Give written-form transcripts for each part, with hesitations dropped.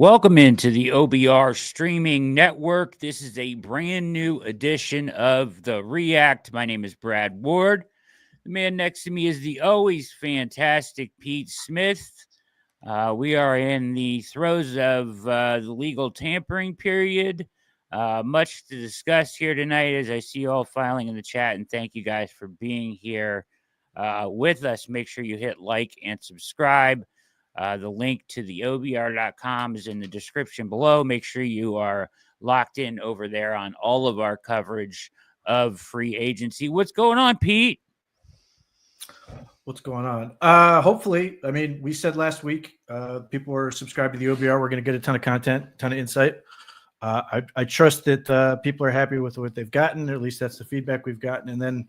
Welcome into the OBR streaming network. This is a brand new edition of the React. My name is Brad Ward. The man next to me is the always fantastic Pete Smith. We are in the throes of the legal tampering period. Much to discuss here tonight as I see you all filing in the chat, and thank you guys for being here with us. Make sure you hit like and subscribe. The link to the OBR.com is in the description below. Make sure you are locked in over there on all of our coverage of free agency. What's going on, Pete? What's going on? Hopefully, I mean, we said last week, people were subscribed to the OBR. We're going to get a ton of content, ton of insight. I trust that people are happy with what they've gotten. Or at least that's the feedback we've gotten. And then,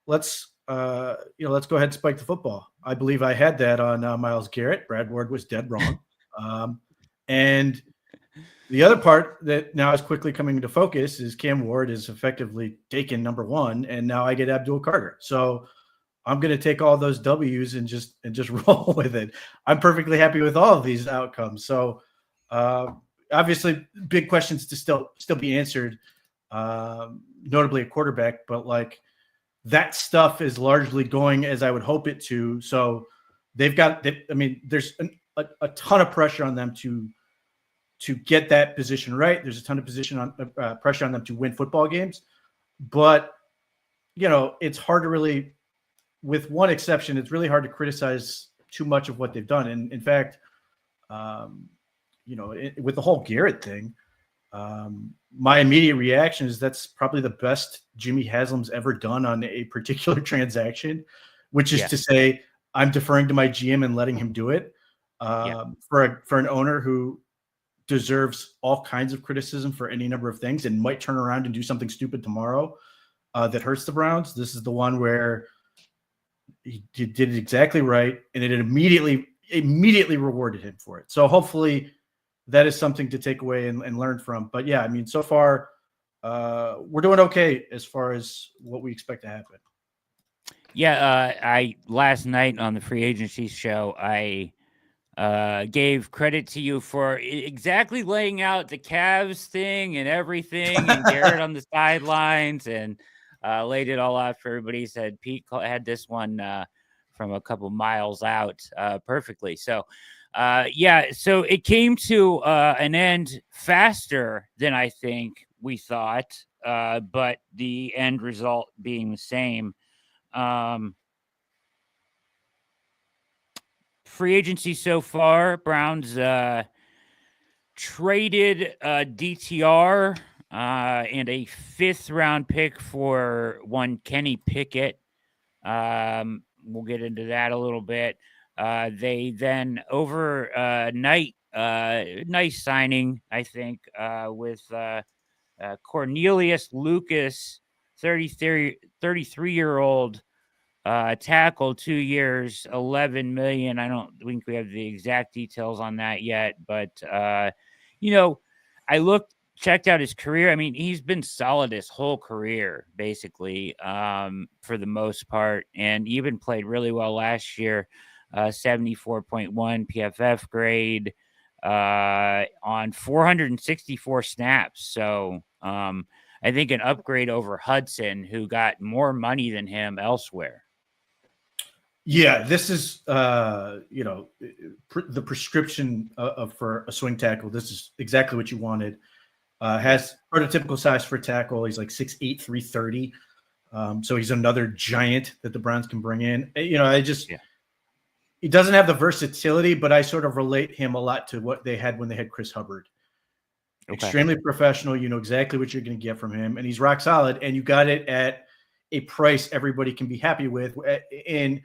let's go ahead and spike the football. I believe I had that on Myles Garrett. Brad Ward was dead wrong. And the other part that now is quickly coming into focus is Cam Ward is effectively taken number one, and now I get Abdul Carter. So I'm going to take all those W's and just roll with it. I'm perfectly happy with all of these outcomes. So obviously, big questions to still be answered, notably a quarterback, but that stuff is largely going as I would hope it to. So there's a ton of pressure on them to get that position right. There's a ton of pressure on them to win football games, but it's hard to really, with one exception, it's really hard to criticize too much of what they've done. And in fact, with the whole Garrett thing, my immediate reaction is that's probably the best Jimmy Haslam's ever done on a particular transaction, which is to say I'm deferring to my GM and letting him do it for an owner who deserves all kinds of criticism for any number of things and might turn around and do something stupid tomorrow that hurts the Browns. This is the one where he did it exactly right, and it immediately rewarded him for it. So hopefully that is something to take away and learn from. But yeah, I mean, so far we're doing okay as far as what we expect to happen. Yeah, I last night on the free agency show, I gave credit to you for exactly laying out the Cavs thing and everything, and Garrett on the sidelines, and laid it all out for everybody. Said Pete had this one from a couple miles out perfectly. So so it came to an end faster than I think we thought, but the end result being the same. Free agency so far, Browns traded DTR and a 5th-round pick for one Kenny Pickett. We'll get into that a little bit. They then overnight, nice signing, I think, with Cornelius Lucas, 33-year-old tackle, 2 years, $11 million. I don't think we have the exact details on that yet, but I checked out his career. I mean, he's been solid his whole career, basically, for the most part, and even played really well last year. 74.1 PFF grade on 464 snaps. So I think an upgrade over Hudson, who got more money than him elsewhere. Yeah, this is the prescription for a swing tackle. This is exactly what you wanted. Has prototypical size for a tackle. He's like 6'8", 330. So he's another giant that the Browns can bring in. He doesn't have the versatility, but I sort of relate him a lot to what they had when they had Chris Hubbard. Okay. Extremely professional. You know exactly what you're going to get from him, and he's rock solid. And you got it at a price everybody can be happy with in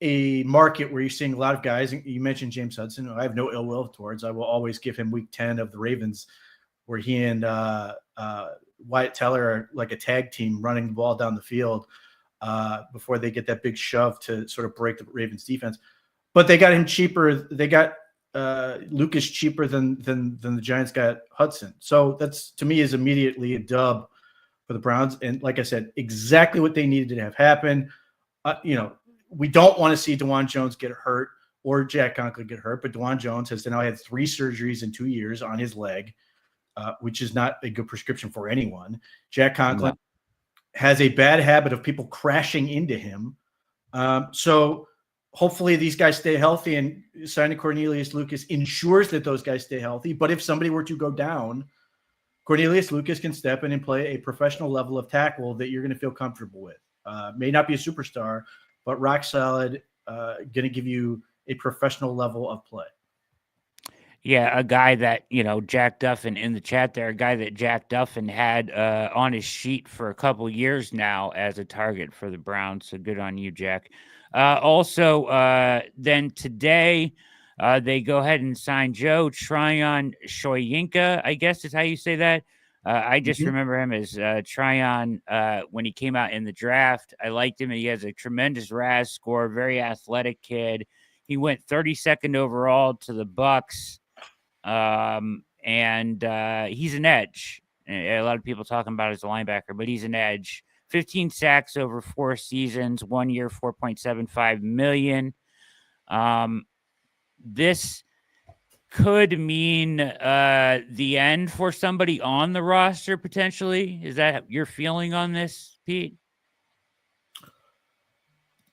a market where you're seeing a lot of guys. You mentioned James Hudson, who I have no ill will towards. I will always give him week 10 of the Ravens, where he and Wyatt Teller are like a tag team running the ball down the field before they get that big shove to sort of break the Ravens defense. But they got him cheaper. They got Lucas cheaper than the Giants got Hudson. So that's, to me, is immediately a dub for the Browns. And like I said, exactly what they needed to have happen. We don't want to see DeJuan Jones get hurt or Jack Conklin get hurt, but Dwan Jones has now had 3 surgeries in 2 years on his leg, which is not a good prescription for anyone. Jack Conklin has a bad habit of people crashing into him. So hopefully these guys stay healthy, and signing Cornelius Lucas ensures that those guys stay healthy. But if somebody were to go down, Cornelius Lucas can step in and play a professional level of tackle that you're going to feel comfortable with. May not be a superstar, but rock solid, going to give you a professional level of play. Yeah, a guy that, Jack Duffin in the chat there, a guy that Jack Duffin had on his sheet for a couple years now as a target for the Browns. So good on you, Jack. Also, then today, they go ahead and sign Joe Tryon-Shoyinka, I guess is how you say that. I just remember him as Tryon when he came out in the draft. I liked him. He has a tremendous RAS score, very athletic kid. He went 32nd overall to the Bucks. And he's an edge. A lot of people talking about as a linebacker, but he's an edge. 15 sacks over 4 seasons, 1 year, $4.75 million. This could mean the end for somebody on the roster potentially. Is that your feeling on this, Pete?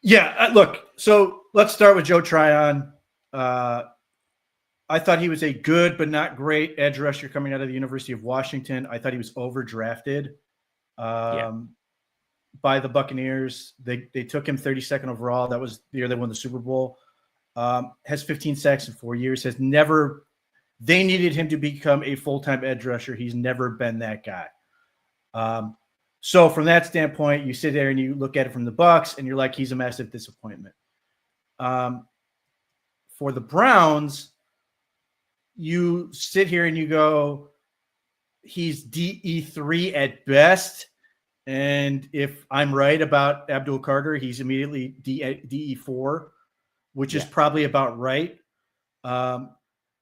Yeah, look, so let's start with Joe Tryon. I thought he was a good but not great edge rusher coming out of the University of Washington. I thought he was overdrafted by the Buccaneers. They took him 32nd overall. That was the year they won the Super Bowl. Has 15 sacks in 4 years. They needed him to become a full-time edge rusher. He's never been that guy. So from that standpoint, you sit there and you look at it from the Bucs, and you're like, he's a massive disappointment. For the Browns, you sit here and you go, he's DE3 at best. And if I'm right about Abdul Carter, he's immediately DE4, which is probably about right.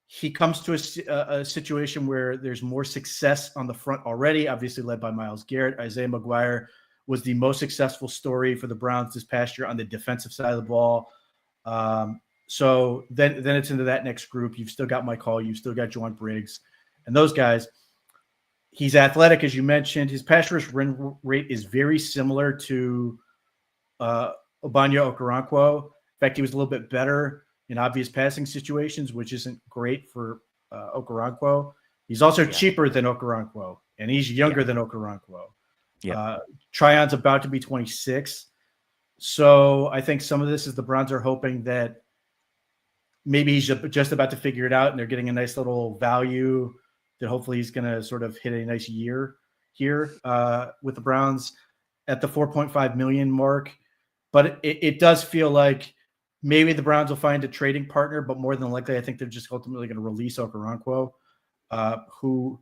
He comes to a situation where there's more success on the front already, obviously led by Myles Garrett. Isaiah McGuire was the most successful story for the Browns this past year on the defensive side of the ball. So then it's into that next group. You've still got Mike Hall. You've still got Juwan Briggs and those guys. He's athletic, as you mentioned. His pass rush run rate is very similar to Obanya Okoronkwo. In fact, he was a little bit better in obvious passing situations, which isn't great for Okoronkwo. He's also cheaper than Okoronkwo, and he's younger than Okoronkwo. Tryon's about to be 26. So I think some of this is the Browns are hoping that maybe he's just about to figure it out, and they're getting a nice little value that hopefully he's going to sort of hit a nice year here with the Browns at the $4.5 million mark. But it does feel like maybe the Browns will find a trading partner, but more than likely, I think they're just ultimately going to release Okoronkwo, who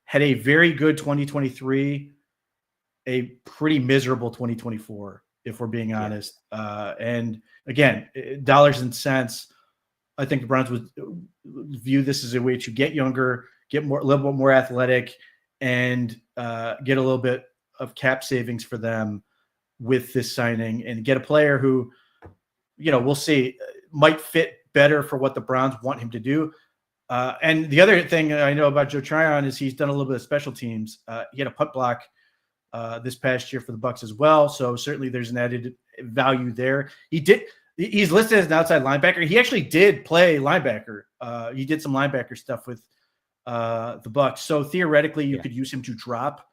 had a very good 2023, a pretty miserable 2024, if we're being honest. And again, dollars and cents, I think the Browns would view this as a way to get younger, get a little bit more athletic, and get a little bit of cap savings for them with this signing, and get a player who, we'll see, might fit better for what the Browns want him to do. And the other thing I know about Joe Tryon is he's done a little bit of special teams. He had a punt block this past year for the Bucs as well. So certainly there's an added value there. He's listed as an outside linebacker. He actually did play linebacker. He did some linebacker stuff with the Bucs. So theoretically you could use him to drop.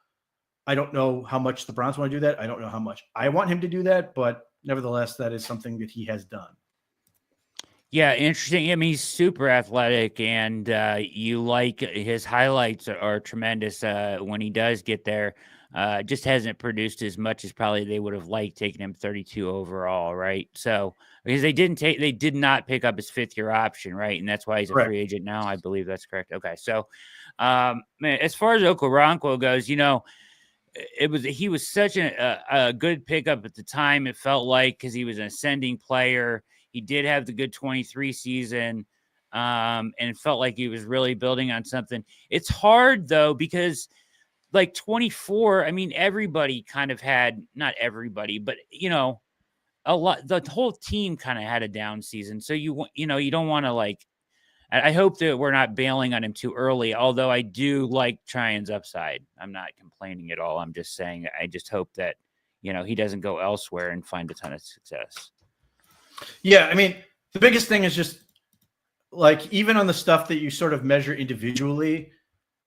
I don't know how much the Browns want to do that. I don't know how much I want him to do that, but nevertheless, that is something that he has done. Yeah, interesting. I mean, he's super athletic, and you like his highlights are tremendous when he does get there. Just hasn't produced as much as probably they would have liked taking him 32 overall, right? So because they did not pick up his 5th-year option, right? And that's why he's a free agent now. I believe that's correct. Okay, so as far as Okoronkwo goes, he was such a good pickup at the time. It felt like, because he was an ascending player. He did have the good 23 season, and it felt like he was really building on something. It's hard though, because like 24, I mean, everybody kind of had, not everybody, but a lot. The whole team kind of had a down season, so you don't want to like. I hope that we're not bailing on him too early. Although I do like Tryon's upside. I'm not complaining at all. I'm just saying I just hope that he doesn't go elsewhere and find a ton of success. Yeah, I mean, the biggest thing is just like even on the stuff that you sort of measure individually,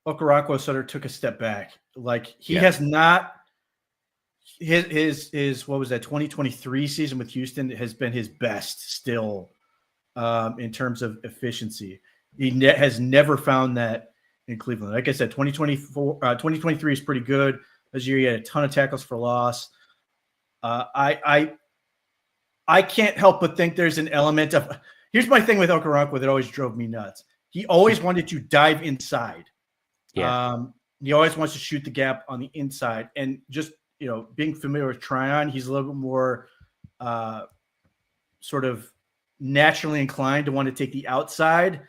Okoronkwo sort of took a step back. Like he has not. His what was that 2023 season with Houston has been his best still in terms of efficiency. He has never found that in Cleveland. Like I said, 2023 is pretty good. This year he had a ton of tackles for loss. I can't help but think there's an element of – here's my thing with Okoronkwo that always drove me nuts. He always wanted to dive inside. Yeah. He always wants to shoot the gap on the inside. And just, being familiar with Tryon, he's a little bit more sort of naturally inclined to want to take the outside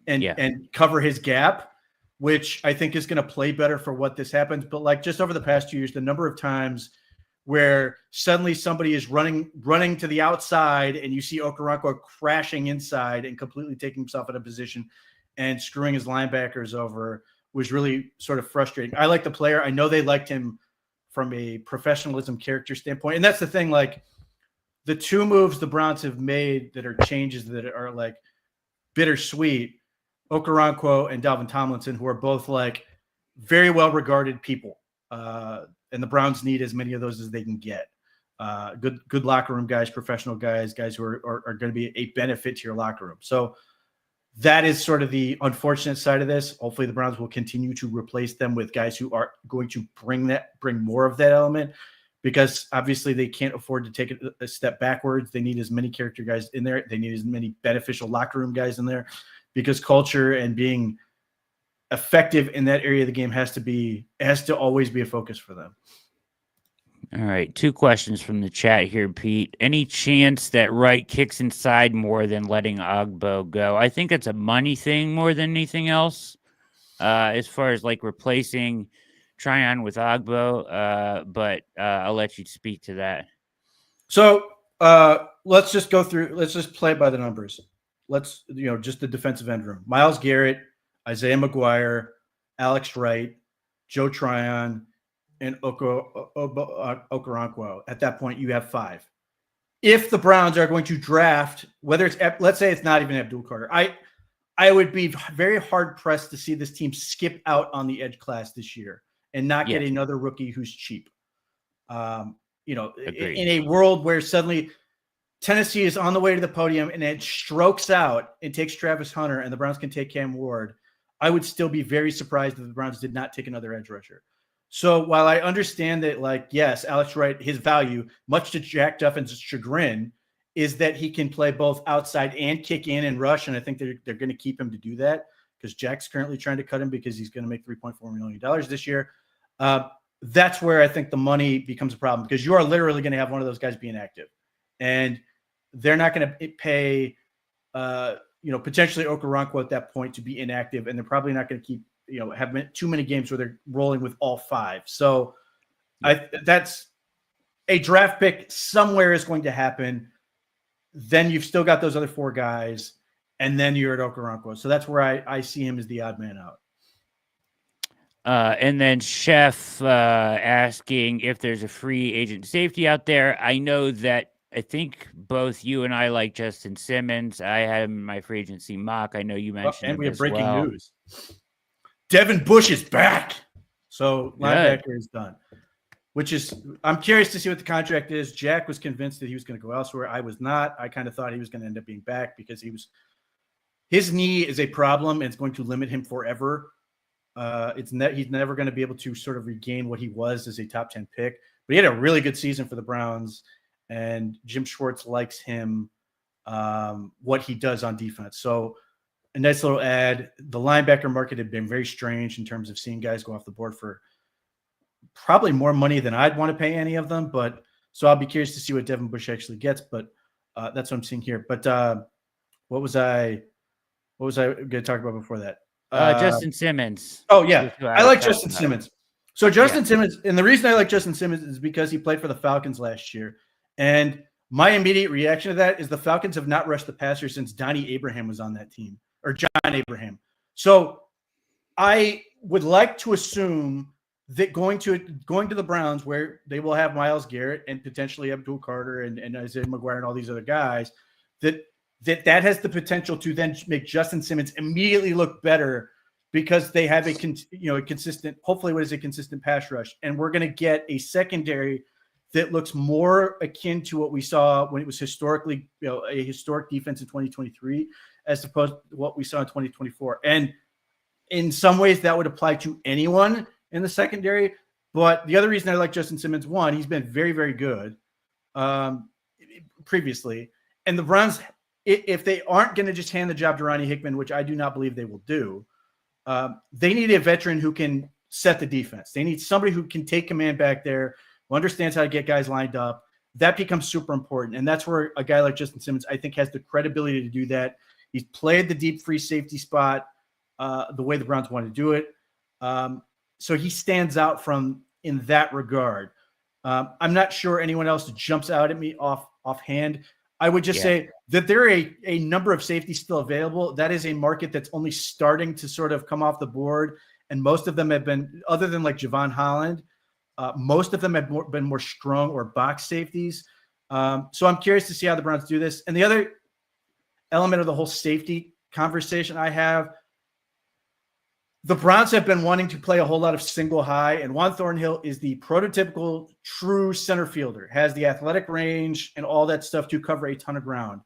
and cover his gap, which I think is going to play better for what this happens. But like just over the past 2 years, the number of times where suddenly somebody is running to the outside and you see Okoronkwo crashing inside and completely taking himself out of position and screwing his linebackers over was really sort of frustrating. I like the player. I know they liked him from a professionalism character standpoint. And that's the thing, like the two moves the Browns have made that are changes that are like bittersweet, Okoronkwo and Dalvin Tomlinson, who are both like very well-regarded people. And the Browns need as many of those as they can get. Good locker room guys, professional guys who are going to be a benefit to your locker room. So that is sort of the unfortunate side of this. Hopefully the Browns will continue to replace them with guys who are going to bring more of that element, because obviously they can't afford to take a step backwards. They need as many character guys in there. They need as many beneficial locker room guys in there, because culture and being effective in that area of the game has to always be a focus for them. All right, 2 questions from the chat here, Pete. Any chance that Wright kicks inside more than letting Ogbo go? I think it's a money thing more than anything else, as far as like replacing Tryon with Ogbo. But I'll let you speak to that. So let's just go through. Let's just play by the numbers. Let's just the defensive end room: Myles Garrett, Isaiah McGuire, Alex Wright, Joe Tryon, and Okoronkwo. At that point, you have 5. If the Browns are going to draft, whether it's, let's say it's not even Abdul Carter, I would be very hard pressed to see this team skip out on the edge class this year and not get another rookie who's cheap. In a world where suddenly Tennessee is on the way to the podium and it strokes out and takes Travis Hunter and the Browns can take Cam Ward, I would still be very surprised if the Browns did not take another edge rusher. So while I understand that, like, yes, Alex Wright, his value, much to Jack Duffin's chagrin, is that he can play both outside and kick in and rush. And I think they're going to keep him to do that because Jack's currently trying to cut him because he's going to make $3.4 million this year. That's where I think the money becomes a problem, because you are literally going to have one of those guys being active. And they're not going to pay, potentially Okoronkwo at that point to be inactive. And they're probably not going to keep, have too many games where they're rolling with all 5. So that's a draft pick somewhere is going to happen. Then you've still got those other 4 guys, and then you're at Okoronkwo. So that's where I see him as the odd man out. And then Chef asking if there's a free agent safety out there. I know that I think both you and I like Justin Simmons. I had him in my free agency mock. I know you mentioned and we have as breaking well. news. Devin Bush is back. So linebacker is done, which is, I'm curious to see what the contract is. Jack was convinced that he was going to go elsewhere. I was not. I kind of thought he was going to end up being back because his knee is a problem and it's going to limit him forever. He's never going to be able to sort of regain what he was as a top 10 pick, but he had a really good season for the Browns, and Jim Schwartz likes him, what he does on defense. So a nice little ad. The linebacker market had been very strange in terms of seeing guys go off the board for probably more money than I'd want to pay any of them. But so I'll be curious to see what Devin Bush actually gets. But that's what I'm seeing here. But what was I going to talk about before that? Justin Simmons. Oh yeah, I like Justin Simmons. So Justin Simmons, and the reason I like Justin Simmons is because he played for the Falcons last year, and My immediate reaction to that is the Falcons have not rushed the passer since Donnie Abraham was on that team, or John Abraham. So I would like to assume that going to the Browns, where they will have Myles Garrett and potentially Abdul Carter and Isaiah McGuire and all these other guys, that has the potential to then make Justin Simmons immediately look better because they have a consistent, hopefully what is a consistent pass rush. And we're going to get a secondary that looks more akin to what we saw when it was historically, a historic defense in 2023, as opposed to what we saw in 2024. And in some ways that would apply to anyone in the secondary. But the other reason I like Justin Simmons, one, he's been very, very good previously. And the Browns, if they aren't going to just hand the job to Ronnie Hickman, which I do not believe they will do, they need a veteran who can set the defense. They need somebody who can take command back there, who understands how to get guys lined up. That becomes super important. And that's where a guy like Justin Simmons, I think, has the credibility to do that. He's played the deep free safety spot the way the Browns want to do it. So he stands out in that regard. I'm not sure anyone else jumps out at me offhand. I would just say that there are a number of safeties still available. That is a market that's only starting to sort of come off the board. And most of them have been, other than like Javon Holland, most of them have been more strong or box safeties. So I'm curious to see how the Browns do this. And the other element of the whole safety conversation I have, the Browns have been wanting to play a whole lot of single high, and Juan Thornhill is the prototypical true center fielder, has the athletic range and all that stuff to cover a ton of ground.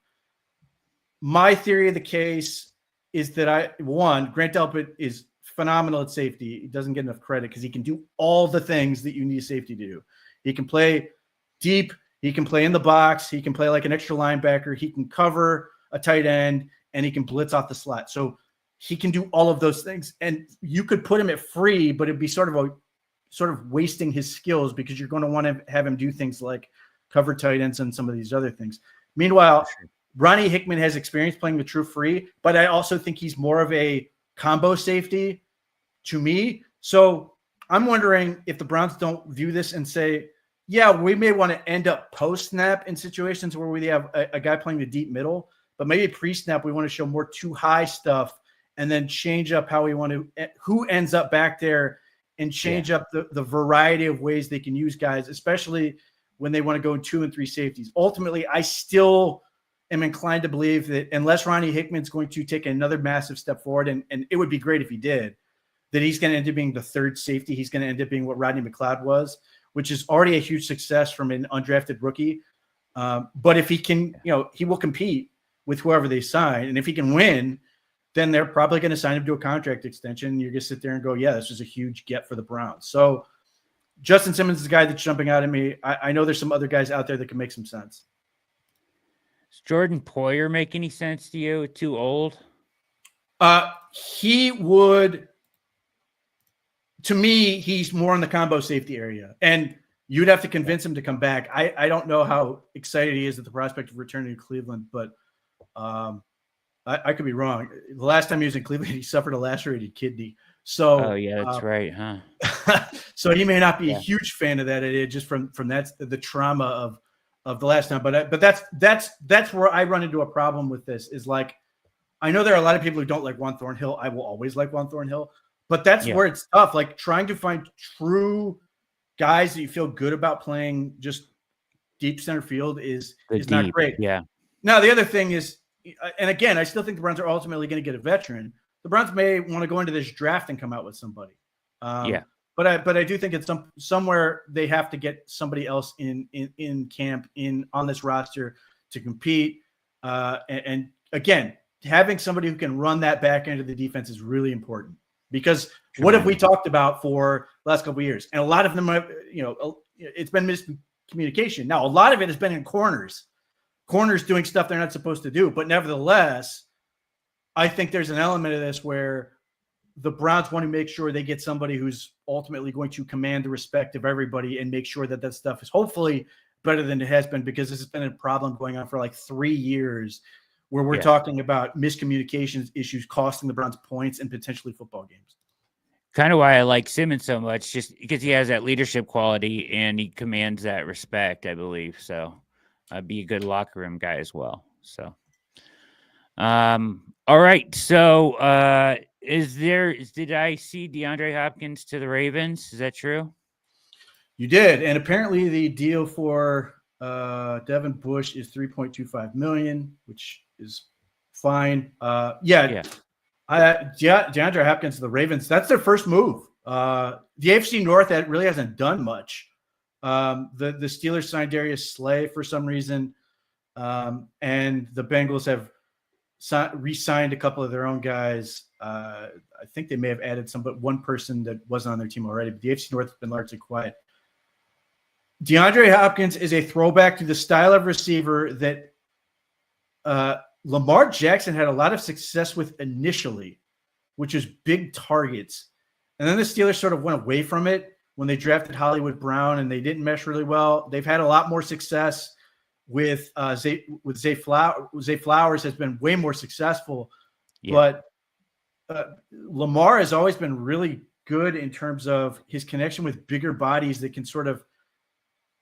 My theory of the case is that Grant Delpit is phenomenal at safety. He doesn't get enough credit because he can do all the things that you need safety to do. He can play deep. He can play in the box. He can play like an extra linebacker. He can cover a tight end, and he can blitz off the slot. So he can do all of those things, and you could put him at free, but it'd be sort of wasting his skills because you're going to want to have him do things like cover tight ends and some of these other things. Meanwhile, Ronnie Hickman has experience playing the true free, but I also think he's more of a combo safety to me. So I'm wondering if the Browns don't view this and say, yeah, we may want to end up post-snap in situations where we have a guy playing the deep middle, but maybe pre-snap we want to show more too high stuff and then change up how we want to, who ends up back there, and change up the variety of ways they can use guys, especially when they want to go in 2 and 3 safeties. Ultimately, I still am inclined to believe that unless Ronnie Hickman's going to take another massive step forward, and it would be great if he did, that he's going to end up being the third safety. He's going to end up being what Rodney McLeod was, which is already a huge success from an undrafted rookie. But if he can, he will compete with whoever they sign. And if he can win, then they're probably going to sign him to a contract extension. You're going to sit there and go, yeah, this is a huge get for the Browns. So Justin Simmons is the guy that's jumping out at me. I know there's some other guys out there that can make some sense. Does Jordan Poyer make any sense to you? Too old? He would, to me, he's more in the combo safety area. And you'd have to convince him to come back. I don't know how excited he is at the prospect of returning to Cleveland, but I could be wrong. The last time he was in Cleveland, he suffered a lacerated kidney. So, that's right, huh? So he may not be a huge fan of that idea, just from that the trauma of the last time. But that's where I run into a problem with this. Is like, I know there are a lot of people who don't like Juan Thornhill. I will always like Juan Thornhill, but that's where it's tough. Like trying to find true guys that you feel good about playing just deep center field is not great. Yeah. Now the other thing is, and again, I still think the Browns are ultimately going to get a veteran. The Browns may want to go into this draft and come out with somebody. But I do think it's somewhere they have to get somebody else in camp on this roster to compete. And again, having somebody who can run that back end of the defense is really important, because what have we talked about for the last couple of years? And a lot of them have, it's been miscommunication. Now, a lot of it has been in corners doing stuff they're not supposed to do. But nevertheless, I think there's an element of this where the Browns want to make sure they get somebody who's ultimately going to command the respect of everybody and make sure that stuff is hopefully better than it has been, because this has been a problem going on for like 3 years where we're talking about miscommunications issues costing the Browns points and potentially football games. Kind of why I like Simmons so much, just because he has that leadership quality and he commands that respect, I believe. So be a good locker room guy as well. So, all right. So, did I see DeAndre Hopkins to the Ravens? Is that true? You did. And apparently the deal for Devin Bush is $3.25 million, which is fine. DeAndre Hopkins to the Ravens, that's their first move. The AFC North really hasn't done much. The Steelers signed Darius Slay for some reason, and the Bengals have re-signed a couple of their own guys. I think they may have added one person that wasn't on their team already, but the AFC North has been largely quiet. DeAndre Hopkins is a throwback to the style of receiver that Lamar Jackson had a lot of success with initially, which is big targets. And then the Steelers sort of went away from it when they drafted Hollywood Brown, and they didn't mesh really well. They've had a lot more success with Zay Flowers. Zay Flowers has been way more successful, but Lamar has always been really good in terms of his connection with bigger bodies that can sort of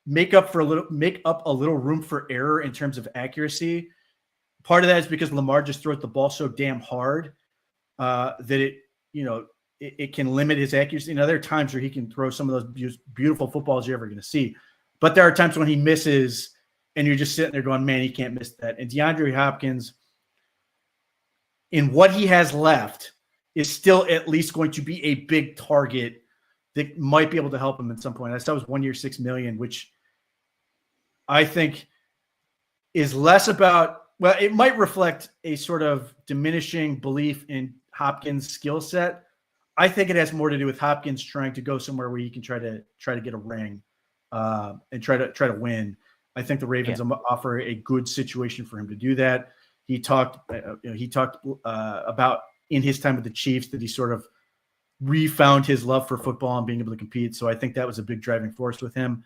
make up a little room for error in terms of accuracy. Part of that is because Lamar just throws the ball so damn hard that it can limit his accuracy. Now, there are times where he can throw some of those beautiful footballs you're ever going to see, but there are times when he misses and you're just sitting there going, man, he can't miss that. And DeAndre Hopkins, in what he has left, is still at least going to be a big target that might be able to help him at some point. I saw it was 1 year, $6 million, which I think is less about, well, it might reflect a sort of diminishing belief in Hopkins' skill set. I think it has more to do with Hopkins trying to go somewhere where he can try to get a ring and try to win. I think the Ravens offer a good situation for him to do that. He talked about in his time with the Chiefs that he sort of refound his love for football and being able to compete. So I think that was a big driving force with him.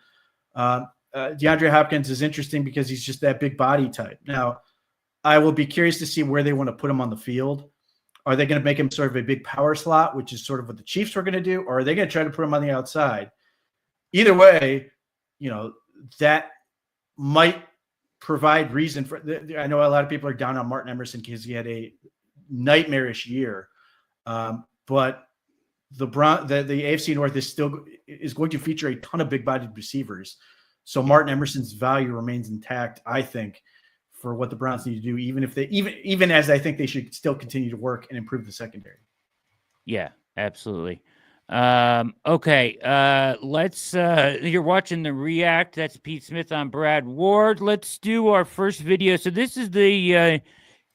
DeAndre Hopkins is interesting because he's just that big body type. Now, I will be curious to see where they want to put him on the field. Are they going to make him sort of a big power slot, which is sort of what the Chiefs were going to do, or are they going to try to put him on the outside? Either way, that might provide reason for. I know a lot of people are down on Martin Emerson because he had a nightmarish year, but the AFC North is going to feature a ton of big-bodied receivers. So Martin Emerson's value remains intact, I think, for what the Browns need to do, even as I think they should still continue to work and improve the secondary. Yeah, absolutely. Okay. Let's, you're watching the React. That's Pete Smith on Brad Ward. Let's do our first video. So this is the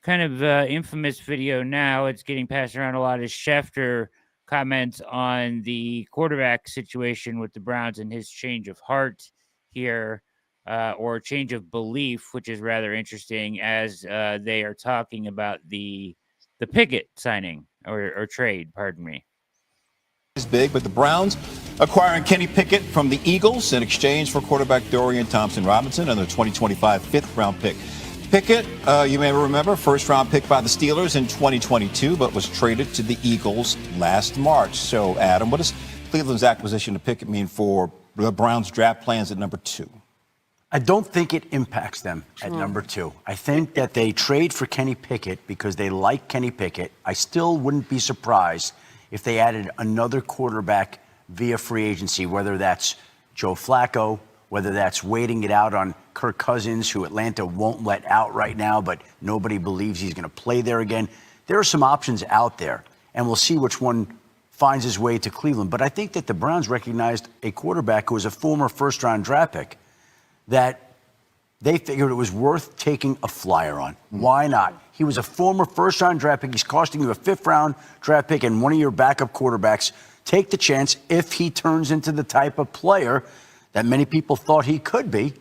kind of infamous video now. It's getting passed around a lot of Schefter comments on the quarterback situation with the Browns and his change of heart here, or change of belief, which is rather interesting as they are talking about the Pickett signing or trade, pardon me. Is big, but the Browns acquiring Kenny Pickett from the Eagles in exchange for quarterback Dorian Thompson-Robinson and their 2025 fifth-round pick. Pickett, you may remember, first-round pick by the Steelers in 2022, but was traded to the Eagles last March. So, Adam, what does Cleveland's acquisition of Pickett mean for the Browns' draft plans at number 2? I don't think it impacts them at number 2. I think that they trade for Kenny Pickett because they like Kenny Pickett. I still wouldn't be surprised if they added another quarterback via free agency, whether that's Joe Flacco, whether that's waiting it out on Kirk Cousins, who Atlanta won't let out right now, but nobody believes he's going to play there again. There are some options out there, and we'll see which one finds his way to Cleveland. But I think that the Browns recognized a quarterback who was a former first-round draft pick that they figured it was worth taking a flyer on. Why not? He was a former first-round draft pick. He's costing you a fifth-round draft pick and one of your backup quarterbacks. Take the chance. If he turns into the type of player that many people thought he could be,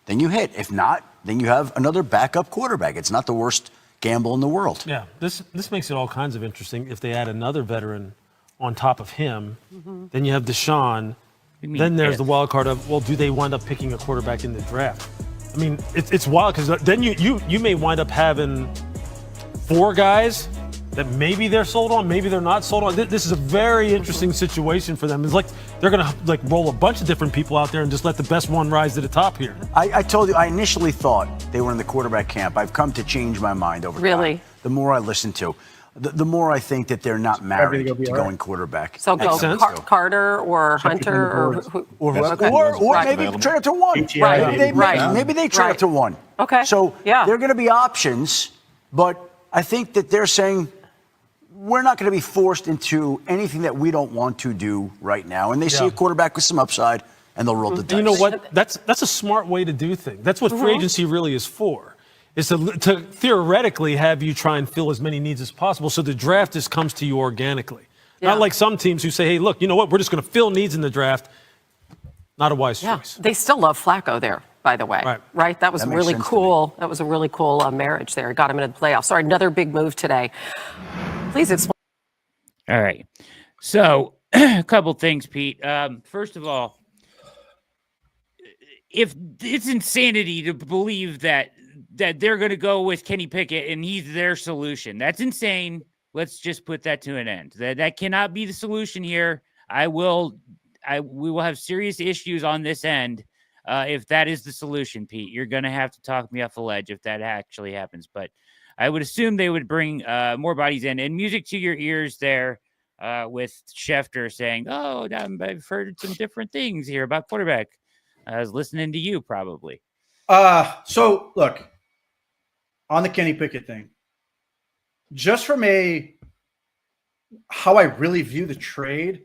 then you hit. If not, then you have another backup quarterback. It's not the worst gamble in the world. Yeah, this makes it all kinds of interesting. If they add another veteran on top of him, then you have Deshaun. Then there's the wild card of, well, do they wind up picking a quarterback in the draft? I mean, it's wild because then you may wind up having 4 guys that maybe they're sold on, maybe they're not sold on. This is a very interesting situation for them. It's like They're going to like roll a bunch of different people out there and just let the best one rise to the top here. I told you, I initially thought they were in the quarterback camp. I've come to change my mind over time. The more I listen to, the more I think that they're not married to going quarterback. So go Carter or Hunter or maybe trade up to one. Maybe they trade up to one. Okay. So they're going to be options, but I think that they're saying we're not going to be forced into anything that we don't want to do right now. And they see a quarterback with some upside, and they'll roll the dice. You know what? That's a smart way to do things. That's what free agency really is for. Is to theoretically have you try and fill as many needs as possible so the draft just comes to you organically. Not like some teams who say, hey, look, you know what? We're just going to fill needs in the draft. Not a wise choice. They still love Flacco there, by the way. Right? That was really cool. That was a really cool marriage there. Got him into the playoffs. Sorry, another big move today. Please explain. All right. So a couple things, Pete. First of all, if it's insanity to believe that they're going to go with Kenny Pickett and he's their solution. That's insane. Let's just put that to an end. That cannot be the solution here. We will have serious issues on this end if that is the solution, Pete. You're going to have to talk me off a ledge if that actually happens. But I would assume they would bring more bodies in. And music to your ears there with Schefter saying, oh, I've heard some different things here about quarterback. I was listening to you probably. So look, on the Kenny Pickett thing, just from how I really view the trade,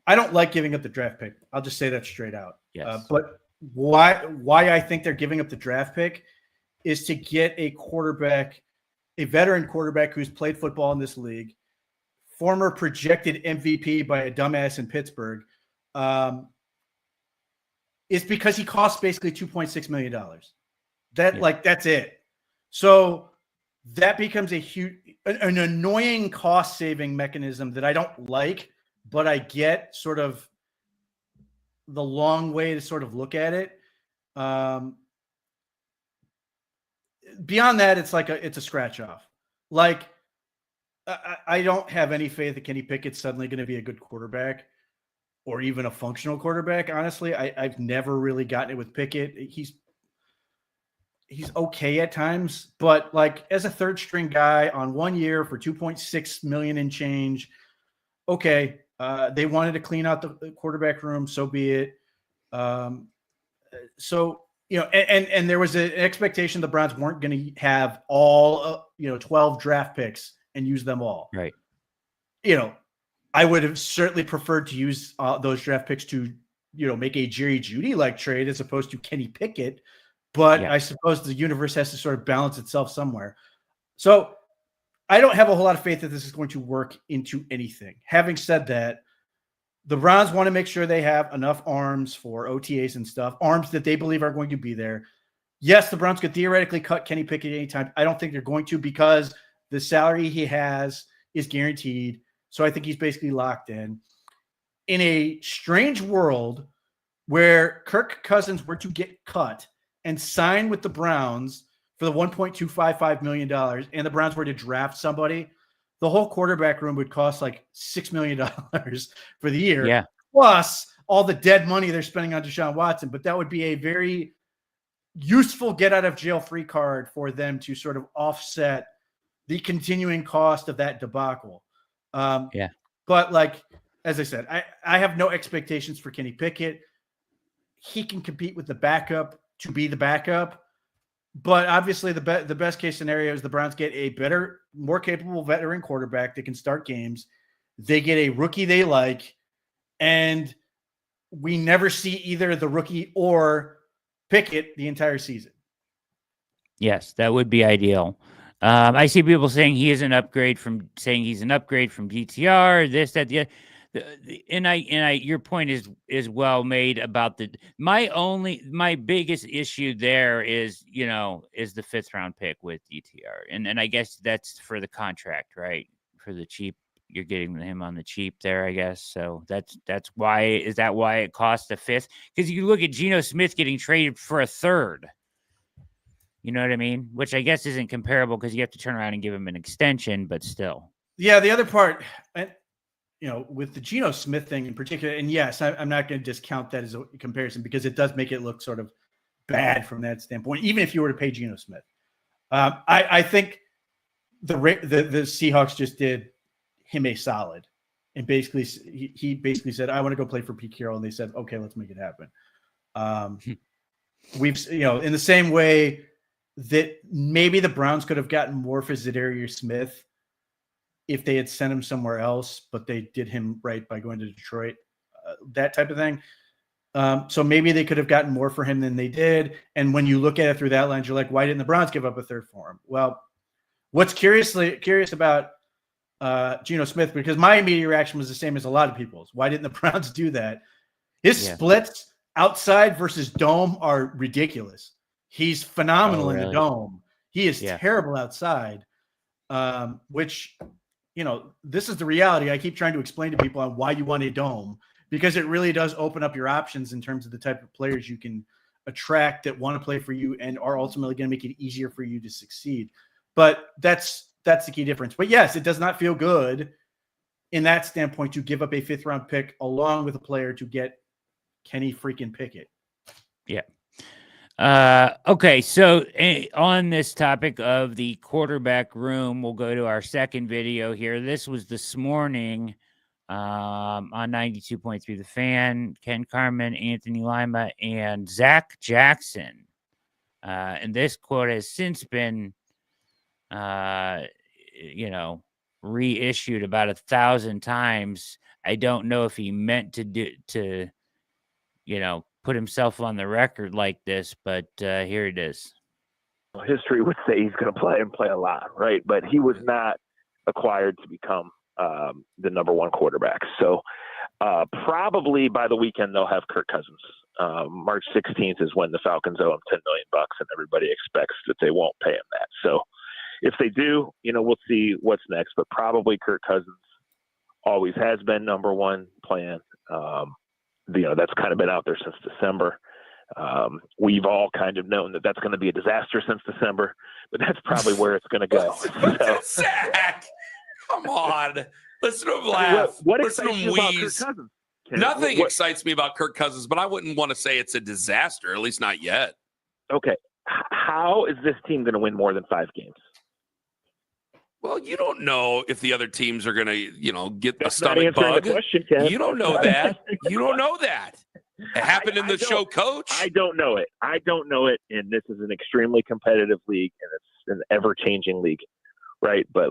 I don't like giving up the draft pick. I'll just say that straight out. Yes. But why I think they're giving up the draft pick is to get a quarterback, a veteran quarterback who's played football in this league, former projected MVP by a dumbass in Pittsburgh, is because he costs basically $2.6 million. That's it. So that becomes an annoying cost-saving mechanism that I don't like, but I get sort of the long way to sort of look at it. Beyond that, it's a scratch off. Like, I don't have any faith that Kenny Pickett's suddenly going to be a good quarterback or even a functional quarterback. Honestly, I've never really gotten it with Pickett. He's okay at times, but like as a third string guy on 1 year for $2.6 million and change. Okay. They wanted to clean out the quarterback room. So be it. So, and there was an expectation the Browns weren't going to have all, 12 draft picks and use them all. Right. I would have certainly preferred to use those draft picks to, make a Jerry Jeudy like trade as opposed to Kenny Pickett. But I suppose the universe has to sort of balance itself somewhere. So I don't have a whole lot of faith that this is going to work into anything. Having said that, the Browns want to make sure they have enough arms for OTAs and stuff, arms that they believe are going to be there. Yes, the Browns could theoretically cut Kenny Pickett anytime. I don't think they're going to because the salary he has is guaranteed. So I think he's basically locked in. In a strange world where Kirk Cousins were to get cut and sign with the Browns for the $1.255 million, and the Browns were to draft somebody, the whole quarterback room would cost like $6 million for the year. Yeah. Plus all the dead money they're spending on Deshaun Watson. But that would be a very useful get out of jail free card for them to sort of offset the continuing cost of that debacle. But like, as I said, I have no expectations for Kenny Pickett. He can compete with the backup to be the backup. But obviously the best case scenario is the Browns get a better, more capable veteran quarterback that can start games. They get a rookie they like, and we never see either the rookie or Pickett the entire season. Yes, that would be ideal. I see people saying he's an upgrade from DTR, this, that, the other. Your point is well made about my biggest issue there is the 5th round pick with DTR. And I guess that's for the contract, right? For the cheap, you're getting him on the cheap there, I guess. So that's why, is that why it costs a 5th? Because you look at Geno Smith getting traded for a 3rd. You know what I mean? Which I guess isn't comparable because you have to turn around and give him an extension, but still. Yeah. The other part, and with the Geno Smith thing in particular, and yes, I'm not going to discount that as a comparison because it does make it look sort of bad from that standpoint, even if you were to pay Geno Smith. I think the Seahawks just did him a solid, and basically he basically said, "I want to go play for Pete Carroll," and they said, "Okay, let's make it happen." We've in the same way that maybe the Browns could have gotten more for Zadarius Smith if they had sent him somewhere else, but they did him right by going to Detroit, that type of thing. So maybe they could have gotten more for him than they did. And when you look at it through that lens, you're like, why didn't the Browns give up a third for him? Well, what's curious about Geno Smith, because my immediate reaction was the same as a lot of people's. Why didn't the Browns do that? His splits outside versus dome are ridiculous. He's phenomenal in the dome. He is terrible outside, which – this is the reality I keep trying to explain to people on why you want a dome, because it really does open up your options in terms of the type of players you can attract that want to play for you and are ultimately going to make it easier for you to succeed. But that's the key difference. But yes, it does not feel good in that standpoint to give up a 5th round pick along with a player to get Kenny freaking Pickett. Yeah. Okay, so on this topic of the quarterback room, we'll go to our second video here. This was this morning on 92.3 The Fan. Ken Carman, Anthony Lima, and Zach Jackson. And this quote has since been, reissued about 1,000 times. I don't know if he meant to put himself on the record like this, but here it is. History would say he's going to play and play a lot, right? But he was not acquired to become the number 1 quarterback. So probably by the weekend they'll have Kirk Cousins. March 16th is when the Falcons owe him $10 million, and everybody expects that they won't pay him that. So if they do, we'll see what's next. But probably Kirk Cousins always has been number 1 plan. That's kind of been out there since December. We've all kind of known that that's going to be a disaster since December, but that's probably where it's going to go. Zach, come on. Listen to him laugh. Listen to him wheeze. Nothing excites me about Kirk Cousins, but I wouldn't want to say it's a disaster, at least not yet. Okay. How is this team going to win more than 5 games? Well, you don't know if the other teams are going to, get That's a stomach bug. Question, Ken. You don't know that. You don't know that. It happened in the show, Coach. I don't know it. And this is an extremely competitive league, and it's an ever-changing league, right? But,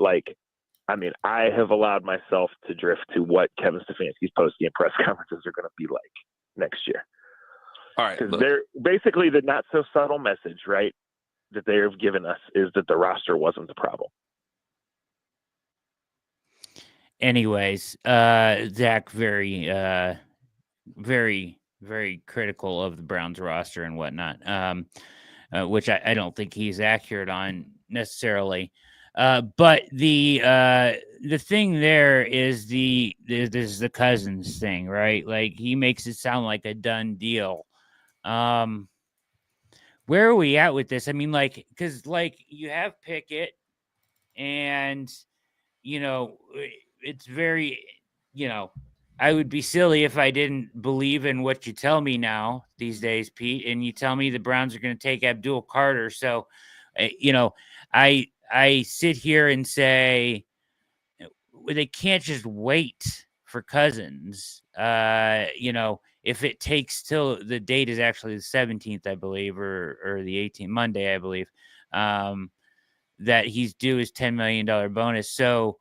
I have allowed myself to drift to what Kevin Stefanski's post-game press conferences are going to be like next year. All right. Because they're basically the not-so-subtle message, right, that they have given us is that the roster wasn't the problem. Anyways, Zach, very, very critical of the Browns roster and whatnot, which I don't think he's accurate on necessarily. But the thing there is this is the Cousins thing, right? Like, he makes it sound like a done deal. Where are we at with this? I mean, because you have Pickett, and it's very, I would be silly if I didn't believe in what you tell me now these days, Pete, and you tell me the Browns are going to take Abdul Carter. So, I sit here and say they can't just wait for Cousins. If it takes till the date is actually the 17th, I believe, or the 18th, Monday, I believe, that he's due his $10 million bonus. So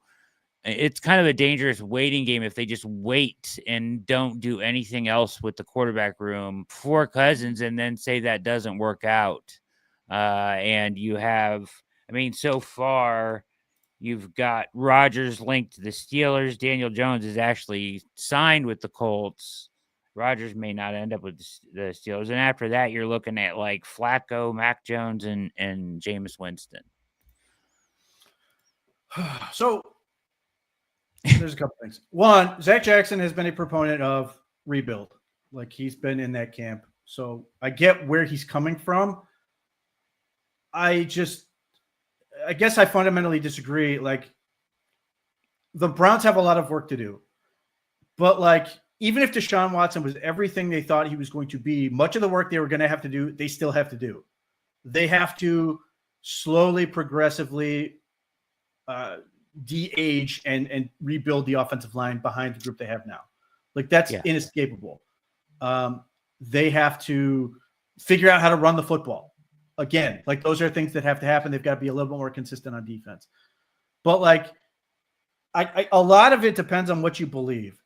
it's kind of a dangerous waiting game if they just wait and don't do anything else with the quarterback room for Cousins and then say that doesn't work out. And you have, so far you've got Rodgers linked to the Steelers. Daniel Jones is actually signed with the Colts. Rodgers may not end up with the Steelers. And after that, you're looking at Flacco, Mac Jones, and Jameis Winston. So there's a couple things. One, Zach Jackson has been a proponent of rebuild. He's been in that camp. So I get where he's coming from. I guess I fundamentally disagree. The Browns have a lot of work to do. But like, even if Deshaun Watson was everything they thought he was going to be, much of the work they were going to have to do, they still have to do. They have to slowly, progressively de-age and rebuild the offensive line behind the group they have now. Like, that's inescapable. They have to figure out how to run the football. Again, like, those are things that have to happen. They've got to be a little bit more consistent on defense. But like, a lot of it depends on what you believe.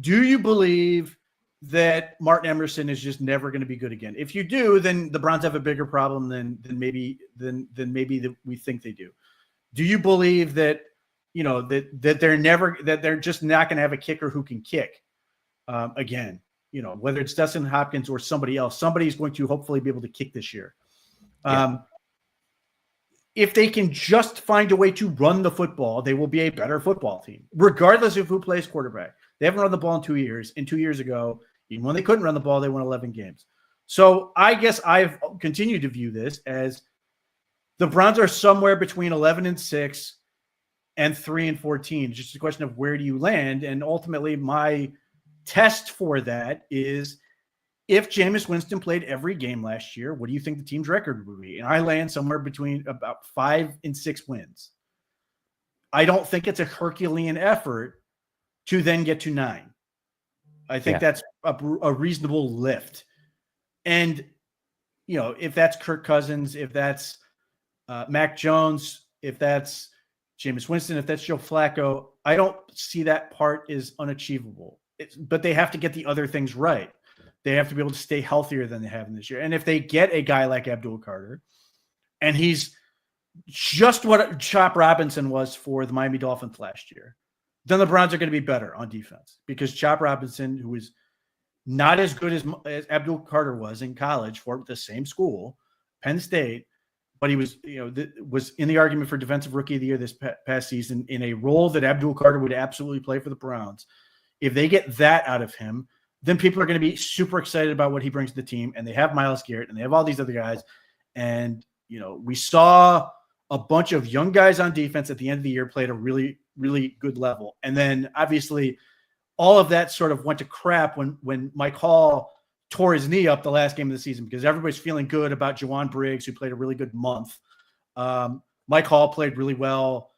Do you believe that Martin Emerson is just never going to be good again? If you do, then the Browns have a bigger problem than maybe we think they do. Do you believe that, you know, that they're just not going to have a kicker who can kick again? You know, whether it's Dustin Hopkins or somebody else, somebody's going to hopefully be able to kick this year. If they can just find a way to run the football, they will be a better football team, regardless of who plays quarterback. They haven't run the ball in 2 years. And 2 years ago, even when they couldn't run the ball, they won 11 games. So I guess I've continued to view this as the Browns are somewhere between 11-6 and 3-14. It's just a question of where do you land. And ultimately, my test for that is, if Jameis Winston played every game last year, what do you think the team's record would be? And I land somewhere between about 5 and 6 wins. I don't think it's a Herculean effort to then get to 9. I think that's a reasonable lift. And, you know, if that's Kirk Cousins, if that's Mac Jones, if that's Jameis Winston, if that's Joe Flacco, I don't see that part is unachievable. But they have to get the other things right. They have to be able to stay healthier than they have in this year. And if they get a guy like Abdul Carter, and he's just what Chop Robinson was for the Miami Dolphins last year, then the Browns are going to be better on defense, because Chop Robinson, who is not as good as Abdul Carter was in college for the same school, Penn State, but he was, you know, was in the argument for Defensive Rookie of the Year this past season in a role that Abdul Carter would absolutely play for the Browns. If they get that out of him, then people are going to be super excited about what he brings to the team. And they have Myles Garrett and they have all these other guys. And, you know, we saw a bunch of young guys on defense at the end of the year play at a really, really good level. And then obviously all of that sort of went to crap when Mike Hall tore his knee up the last game of the season, because everybody's feeling good about Juwan Briggs, who played a really good month. Mike Hall played really well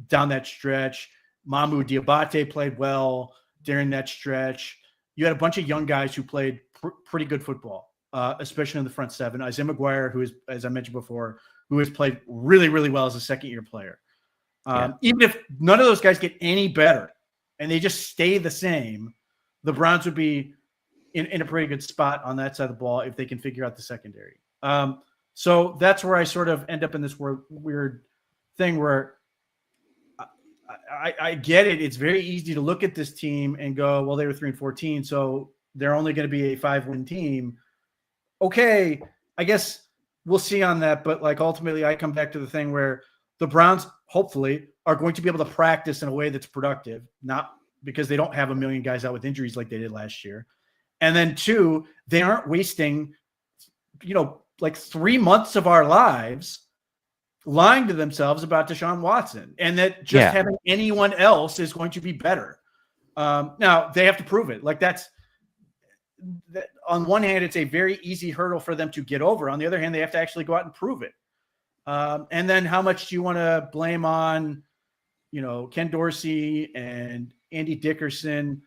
down that stretch. Mamu Diabate played well during that stretch. You had a bunch of young guys who played pretty good football, especially in the front seven. Isaiah McGuire, who is, as I mentioned before, who has played really, really well as a second-year player. Even if none of those guys get any better and they just stay the same, the Browns would be in a pretty good spot on that side of the ball if they can figure out the secondary. So that's where I sort of end up in this weird thing where I get it. It's very easy to look at this team and go, well, they were 3-14, so they're only going to be a 5-win team. Okay, I guess we'll see on that. But like, ultimately, I come back to the thing where the Browns hopefully are going to be able to practice in a way that's productive, not because they don't have a million guys out with injuries like they did last year. And then 2, they aren't wasting, you know, like 3 months of our lives lying to themselves about Deshaun Watson, and that just having anyone else is going to be better. Now they have to prove it. Like that, on one hand, it's a very easy hurdle for them to get over. On the other hand, they have to actually go out and prove it. And then how much do you want to blame on, you know, Ken Dorsey and Andy Dickerson?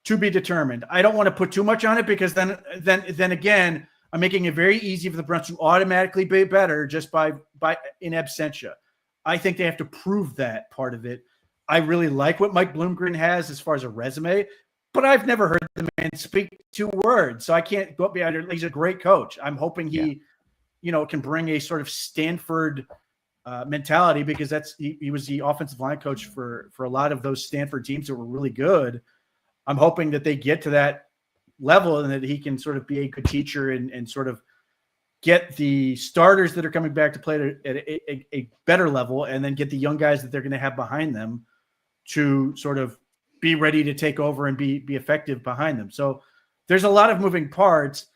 To be determined. I don't want to put too much on it, because then again, I'm making it very easy for the Browns to automatically be better just by in absentia. I think they have to prove that part of it. I really like what Mike Bloomgren has as far as a resume, but I've never heard the man speak 2 words, so I can't go beyond. He's a great coach. I'm hoping he, you know, can bring a sort of Stanford mentality, because he was the offensive line coach for a lot of those Stanford teams that were really good. I'm hoping that they get to that level and that he can sort of be a good teacher and sort of get the starters that are coming back to play at a better level, and then get the young guys that they're going to have behind them to sort of be ready to take over and be effective behind them. So there's a lot of moving parts.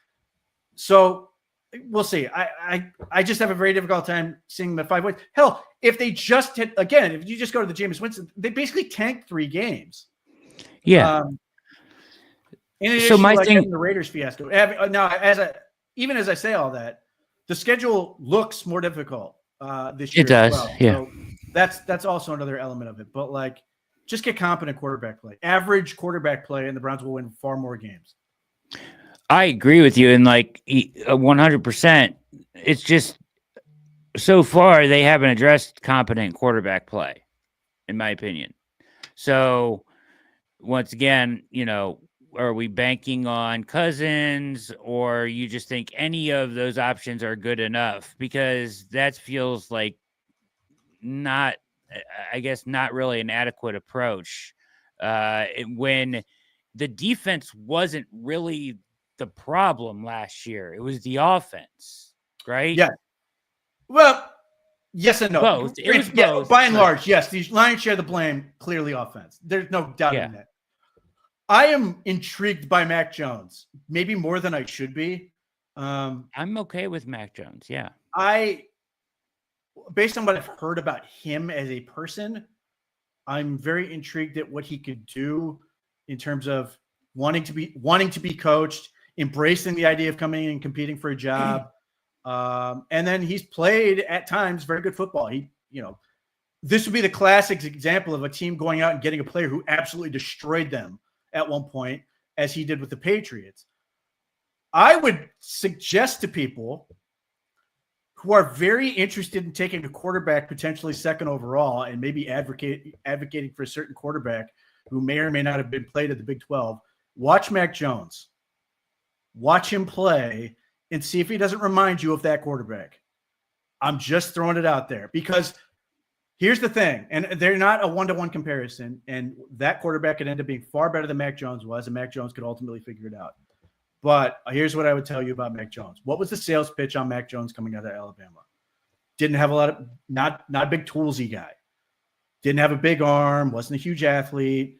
So we'll see. I just have a very difficult time seeing the 5 wins. Hell, if they just if you just go to the Jameis Winston, they basically tanked 3 games. Yeah. In addition, so my like thing, the Raiders fiasco. Now, even as I say all that, the schedule looks more difficult this year. It does, as well. yeah. So that's also another element of it. But like, just get competent quarterback play, average quarterback play, and the Browns will win far more games. I agree with you, and like 100%. It's just so far they haven't addressed competent quarterback play, in my opinion. So once again, are we banking on Cousins, or you just think any of those options are good enough? Because that feels like not really an adequate approach when the defense wasn't really the problem last year. It was the offense, right? Yeah. Well, yes and no. Both. It was both. By and large, yes. The Lions share the blame, clearly offense. There's no doubt in that. I am intrigued by Mac Jones, maybe more than I should be. I'm okay with Mac Jones, yeah. Based on what I've heard about him as a person, I'm very intrigued at what he could do in terms of wanting to be coached, embracing the idea of coming in and competing for a job. And then he's played at times very good football. This would be the classic example of a team going out and getting a player who absolutely destroyed them at one point, as he did with the Patriots. I would suggest to people who are very interested in taking a quarterback potentially second overall and maybe advocating for a certain quarterback who may or may not have been played at the Big 12, watch Mac Jones. Watch him play and see if he doesn't remind you of that quarterback. I'm just throwing it out there because here's the thing, and they're not a one-to-one comparison, and that quarterback could end up being far better than Mac Jones was, and Mac Jones could ultimately figure it out. But here's what I would tell you about Mac Jones. What was the sales pitch on Mac Jones coming out of Alabama? Didn't have a lot of not a big toolsy guy. Didn't have a big arm, wasn't a huge athlete.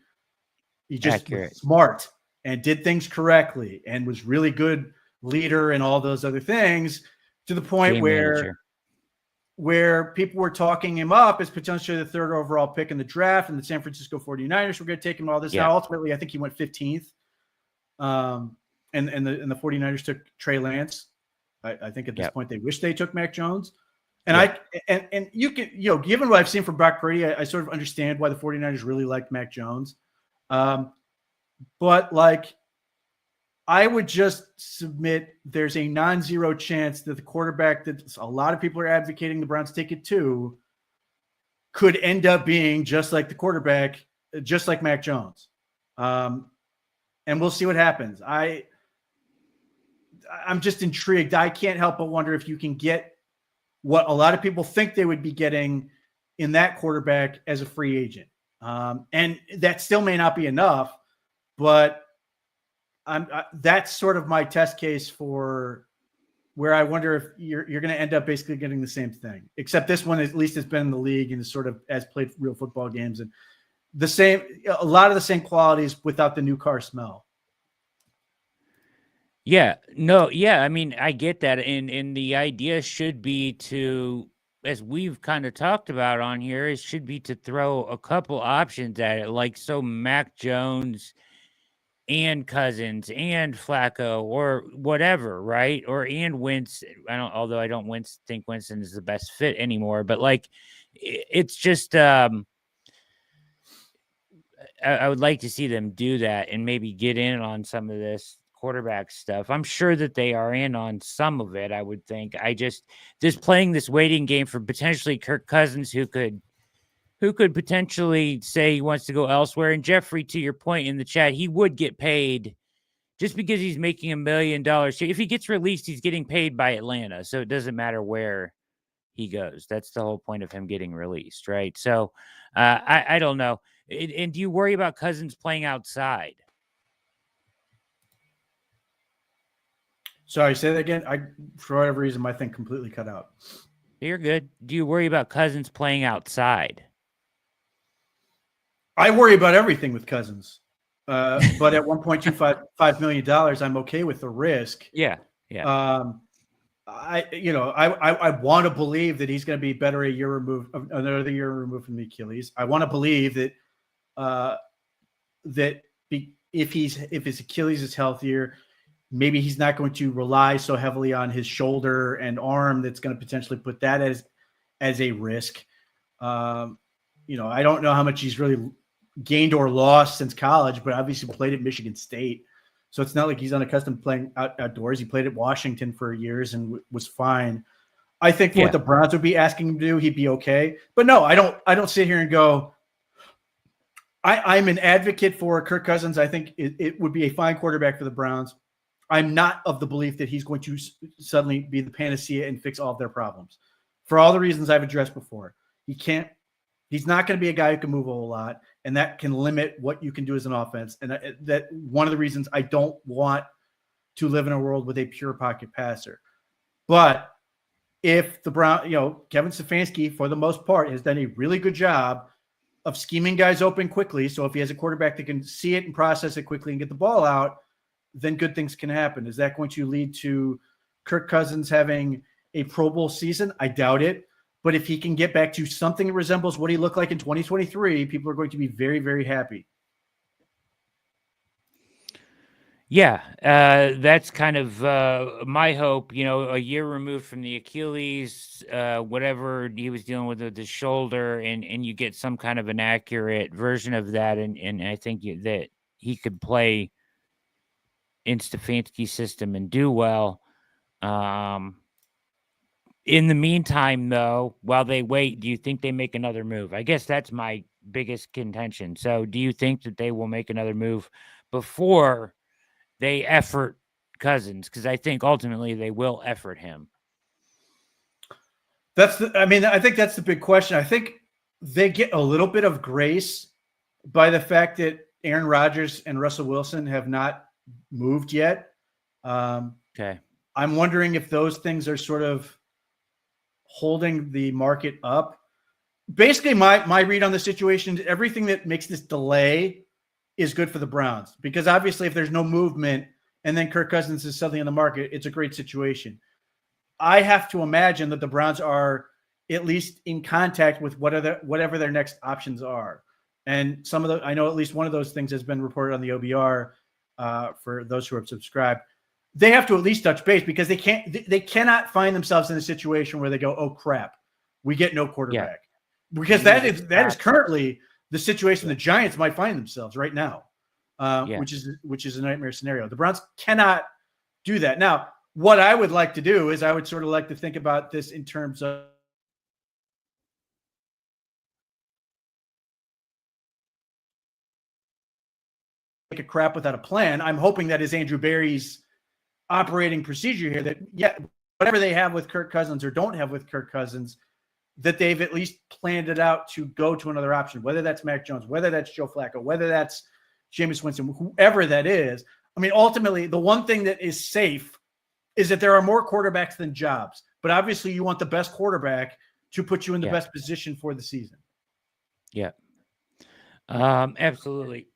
He just was smart and did things correctly and was really good leader and all those other things, to the point where people were talking him up as potentially the third overall pick in the draft, and the San Francisco 49ers were going to take him all this. Now, ultimately, I think he went 15th. And the 49ers took Trey Lance. I think at this point they wish they took Mac Jones. And and you can, given what I've seen from Brock Purdy, I sort of understand why the 49ers really liked Mac Jones. But like, I would just submit there's a non-zero chance that the quarterback that a lot of people are advocating the Browns take it to could end up being just like the quarterback, just like Mac Jones. And we'll see what happens. I'm just intrigued. I can't help but wonder if you can get what a lot of people think they would be getting in that quarterback as a free agent. And that still may not be enough, but that's sort of my test case for where I wonder if you're going to end up basically getting the same thing, except this one at least has been in the league and sort of has played real football games, and a lot of the same qualities without the new car smell. Yeah, no, yeah. I mean, I get that. And the idea should be to, as we've kind of talked about on here, it should be to throw a couple options at it. Like, so Mac Jones and Cousins and Flacco or whatever, right? And Wentz. Although I don't think Winston is the best fit anymore, but like, it's just, I would like to see them do that and maybe get in on some of this quarterback stuff. I'm sure that they are in on some of it, I would think. Just playing this waiting game for potentially Kirk Cousins, who could potentially say he wants to go elsewhere. And Jeffrey, to your point in the chat, he would get paid just because he's making $1 million. If he gets released, he's getting paid by Atlanta. So it doesn't matter where he goes. That's the whole point of him getting released, right? So I don't know. And do you worry about Cousins playing outside? Sorry, say that again. For whatever reason, my thing completely cut out. You're good. Do you worry about Cousins playing outside? I worry about everything with Cousins. But at $1.25 million, I'm okay with the risk. Yeah. I want to believe that he's going to be better another year removed from the Achilles. I want to believe that if his Achilles is healthier, maybe he's not going to rely so heavily on his shoulder and arm that's going to potentially put that as a risk. I don't know how much he's really gained or lost since college, but obviously played at Michigan State. So it's not like he's unaccustomed to playing outdoors. He played at Washington for years and was fine. I think what the Browns would be asking him to do, he'd be okay. But no, I don't sit here and go, I'm an advocate for Kirk Cousins. I think it would be a fine quarterback for the Browns. I'm not of the belief that he's going to suddenly be the panacea and fix all of their problems. For all the reasons I've addressed before, he's not going to be a guy who can move a whole lot, and that can limit what you can do as an offense. And that one of the reasons I don't want to live in a world with a pure pocket passer. But if the Kevin Stefanski, for the most part, has done a really good job of scheming guys open quickly. So if he has a quarterback that can see it and process it quickly and get the ball out, then good things can happen. Is that going to lead to Kirk Cousins having a Pro Bowl season? I doubt it. But if he can get back to something that resembles what he looked like in 2023, people are going to be very, very happy. Yeah, that's kind of my hope. A year removed from the Achilles, whatever he was dealing with the shoulder, and you get some kind of an accurate version of that, and I think that he could play in Stefanski's system and do well. In the meantime, though, while they wait, do you think they make another move? I guess that's my biggest contention. So do you think that they will make another move before they effort Cousins? Because I think ultimately they will effort him. I think that's the big question. I think they get a little bit of grace by the fact that Aaron Rodgers and Russell Wilson have not moved yet. Okay. I'm wondering if those things are sort of holding the market up. Basically, my read on the situation is everything that makes this delay is good for the Browns, because obviously if there's no movement and then Kirk Cousins is suddenly in the market, it's a great situation. I have to imagine that the Browns are at least in contact with whatever their next options are. And I know at least one of those things has been reported on the OBR for those who have subscribed. They have to at least touch base, because they cannot find themselves in a situation where they go, oh crap, we get no quarterback. Yeah. Because that is currently the situation the Giants might find themselves right now, which is a nightmare scenario. The Browns cannot do that. Now, what I would like to do is I would sort of like to think about this in terms of a crap without a plan. I'm hoping that is Andrew Berry's operating procedure here, that whatever they have with Kirk Cousins or don't have with Kirk Cousins, that they've at least planned it out to go to another option, whether that's Mac Jones, whether that's Joe Flacco, whether that's Jameis Winston, whoever that is. I mean, ultimately, the one thing that is safe is that there are more quarterbacks than jobs, but obviously you want the best quarterback to put you in the best position for the season. Yeah. Absolutely.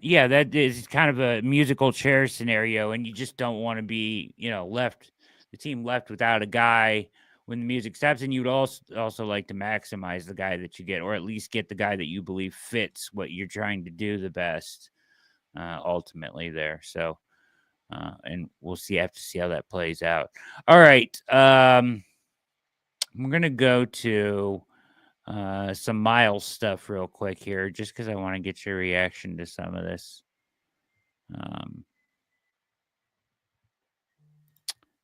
Yeah, that is kind of a musical chair scenario, and you just don't want to be, the team left without a guy when the music stops, and you'd also like to maximize the guy that you get, or at least get the guy that you believe fits what you're trying to do the best, ultimately there. So, and we'll have to see how that plays out. All right. We're going to go to some Miles stuff real quick here, just because I want to get your reaction to some of this.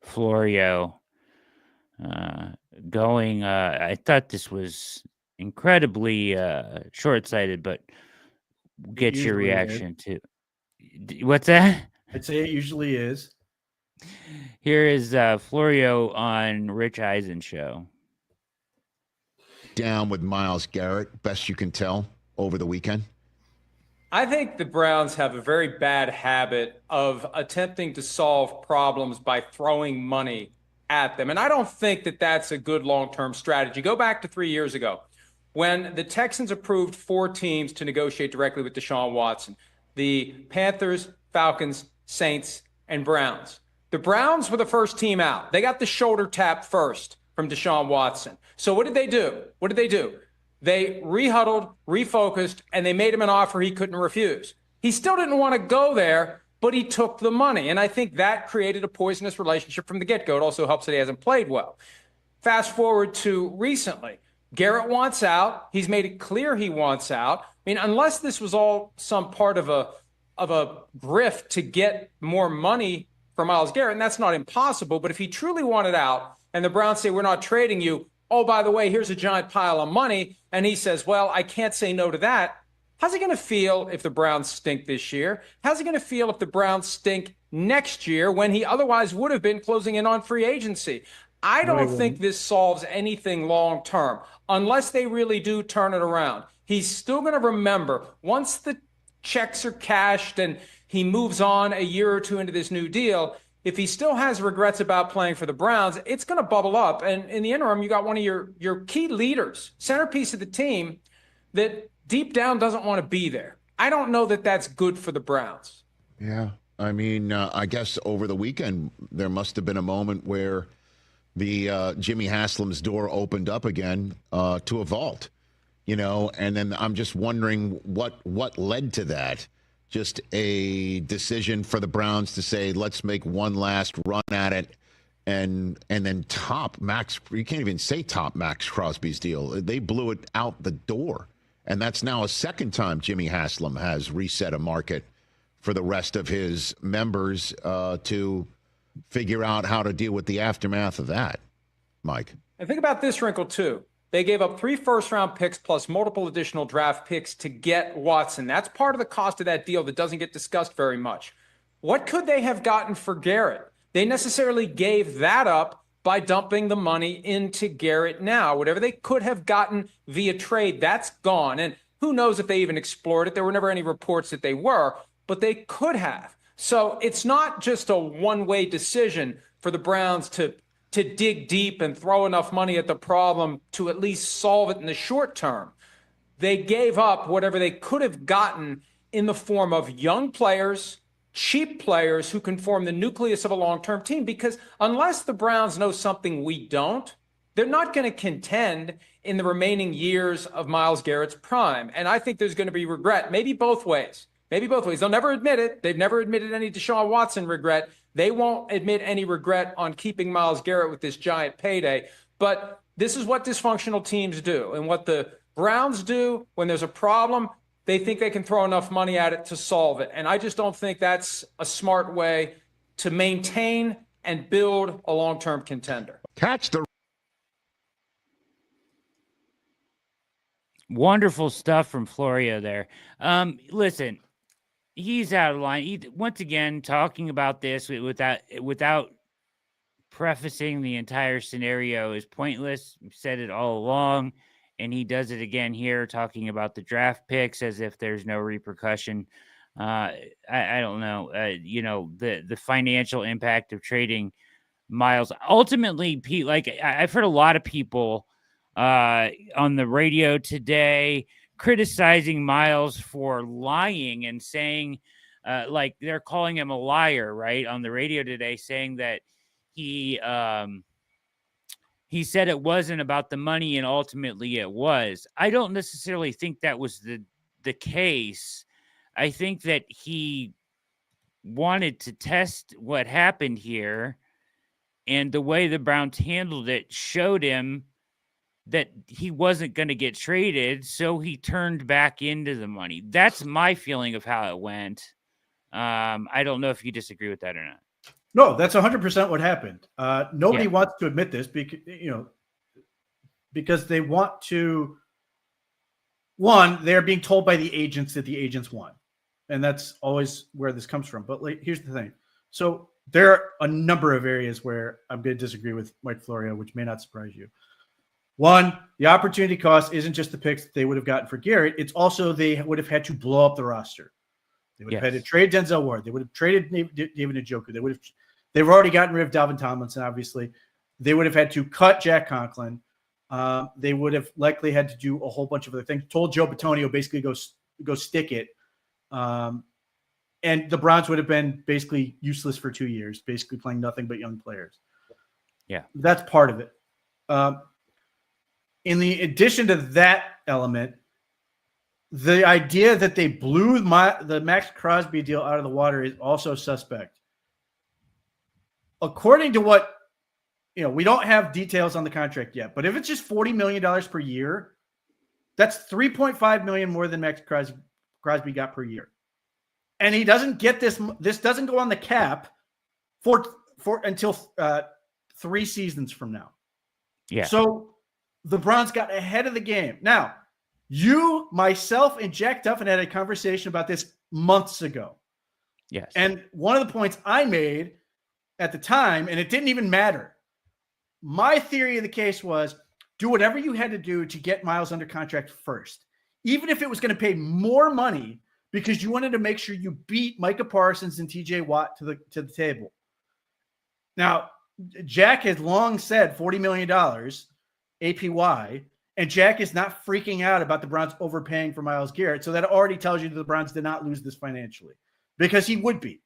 Florio going, I thought this was incredibly short-sighted, but get your reaction to what's that? I'd say it usually is. Here is Florio on Rich Eisen show. Down with Myles Garrett, best you can tell, over the weekend? I think the Browns have a very bad habit of attempting to solve problems by throwing money at them. And I don't think that that's a good long-term strategy. Go back to 3 years ago when the Texans approved 4 teams to negotiate directly with Deshaun Watson: the Panthers, Falcons, Saints, and Browns. The Browns were the first team out. They got the shoulder tap first from Deshaun Watson. So what did they do? They rehuddled, refocused, and they made him an offer he couldn't refuse. He still didn't want to go there, but he took the money. And I think that created a poisonous relationship from the get-go. It also helps that he hasn't played well. Fast forward to recently. Garrett wants out. He's made it clear he wants out. I mean, unless this was all some part of a grift to get more money for Myles Garrett, and that's not impossible, but if he truly wanted out and the Browns say, we're not trading you, oh, by the way, here's a giant pile of money, and he says, well, I can't say no to that, how's he going to feel if the Browns stink this year? How's he going to feel if the Browns stink next year when he otherwise would have been closing in on free agency? I don't think this solves anything long term unless they really do turn it around. He's still going to remember once the checks are cashed and he moves on a year or two into this new deal, if he still has regrets about playing for the Browns, it's going to bubble up. And in the interim, you got one of your key leaders, centerpiece of the team, that deep down doesn't want to be there. I don't know that that's good for the Browns. Yeah. I mean, I guess over the weekend, there must have been a moment where the Jimmy Haslam's door opened up again to a vault, and then I'm just wondering what led to that. Just a decision for the Browns to say, let's make one last run at it, and then top Max. You can't even say top Max Crosby's deal. They blew it out the door, and that's now a second time Jimmy Haslam has reset a market for the rest of his members to figure out how to deal with the aftermath of that, Mike. And think about this wrinkle, too. They gave up 3 first-round picks plus multiple additional draft picks to get Watson. That's part of the cost of that deal that doesn't get discussed very much. What could they have gotten for Garrett? They necessarily gave that up by dumping the money into Garrett now. Whatever they could have gotten via trade, that's gone. And who knows if they even explored it. There were never any reports that they were, but they could have. So it's not just a one-way decision for the Browns to dig deep and throw enough money at the problem to at least solve it in the short term. They gave up whatever they could have gotten in the form of young players, cheap players who can form the nucleus of a long-term team, because unless the Browns know something we don't, they're not going to contend in the remaining years of Myles Garrett's prime. And I think there's going to be regret, maybe both ways. Maybe both ways. They'll never admit it. They've never admitted any Deshaun Watson regret. They won't admit any regret on keeping Myles Garrett with this giant payday. But this is what dysfunctional teams do. And what the Browns do when there's a problem, they think they can throw enough money at it to solve it. And I just don't think that's a smart way to maintain and build a long-term contender. Catch the wonderful stuff from Florio there. Listen, he's out of line. Once again, talking about this without prefacing the entire scenario is pointless. We've said it all along, and he does it again here, talking about the draft picks as if there's no repercussion. I don't know. The financial impact of trading Myles. Ultimately, Pete, like I've heard a lot of people on the radio today criticizing Myles for lying and saying, like they're calling him a liar, right? On the radio today, saying that he said it wasn't about the money and ultimately it was. I don't necessarily think that was the case. I think that he wanted to test what happened here, and the way the Browns handled it showed him that he wasn't going to get traded, so he turned back into the money. That's my feeling of how it went. I don't know if you disagree with that or not. No, that's 100% what happened. Nobody wants to admit this because they want to. One, they're being told by the agents that the agents won, and that's always where this comes from. But here's the thing. So there are a number of areas where I'm going to disagree with Mike Florio, which may not surprise you. One, the opportunity cost isn't just the picks they would have gotten for Garrett. It's also they would have had to blow up the roster. They would have had to trade Denzel Ward. They would have traded David Njoku. They've already gotten rid of Dalvin Tomlinson, obviously. They would have had to cut Jack Conklin. They would have likely had to do a whole bunch of other things. Told Joe Bitonio basically go stick it. And the Browns would have been basically useless for 2 years, basically playing nothing but young players. Yeah. That's part of it. In the addition to that element, the idea that they blew the Max Crosby deal out of the water is also suspect. According to what, we don't have details on the contract yet, but if it's just $40 million per year, that's $3.5 million more than Max Crosby got per year. And he doesn't get this. This doesn't go on the cap for until 3 seasons from now. Yeah. So the Browns got ahead of the game. Now, you, myself, and Jack Duffin had a conversation about this months ago. Yes. And one of the points I made at the time, and it didn't even matter, my theory of the case was do whatever you had to do to get Miles under contract first, even if it was going to pay more money, because you wanted to make sure you beat Micah Parsons and TJ Watt to the table. Now, Jack has long said $40 million APY, and Jack is not freaking out about the Browns overpaying for Myles Garrett. So that already tells you that the Browns did not lose this financially, because he would be,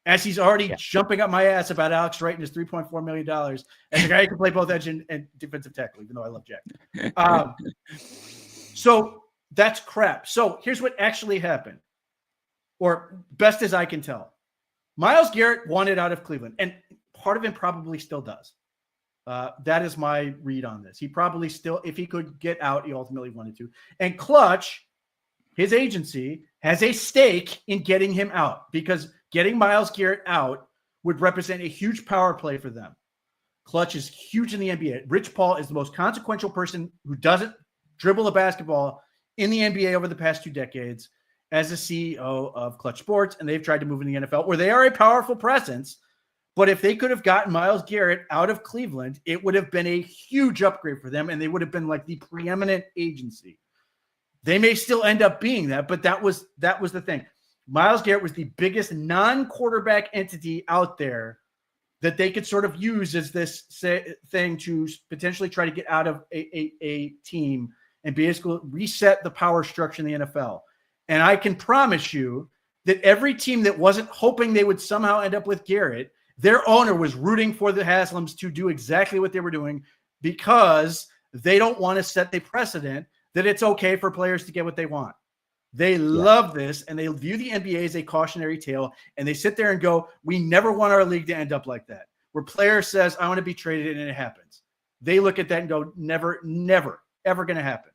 as he's already jumping up my ass about Alex Wright and his $3.4 million as a guy who can play both edge and defensive tackle, even though I love Jack. So that's crap. So here's what actually happened, or best as I can tell. Myles Garrett wanted out of Cleveland, and part of him probably still does. That is my read on this. He probably still, if he could get out, he ultimately wanted to. And Clutch, his agency, has a stake in getting him out, because getting Myles Garrett out would represent a huge power play for them. Clutch is huge in the NBA. Rich Paul is the most consequential person who doesn't dribble a basketball in the NBA over the past 2 decades as a CEO of Clutch Sports, and they've tried to move in the NFL, where they are a powerful presence. But if they could have gotten Myles Garrett out of Cleveland, it would have been a huge upgrade for them, and they would have been like the preeminent agency. They may still end up being that, but that was the thing. Myles Garrett was the biggest non-quarterback entity out there that they could sort of use as this thing to potentially try to get out of a team and basically reset the power structure in the NFL. And I can promise you that every team that wasn't hoping they would somehow end up with Garrett, their owner was rooting for the Haslams to do exactly what they were doing, because they don't want to set the precedent that it's okay for players to get what they want. They love this, and they view the NBA as a cautionary tale, and they sit there and go, we never want our league to end up like that, where player says, I want to be traded, and it happens. They look at that and go, never, never, ever going to happen.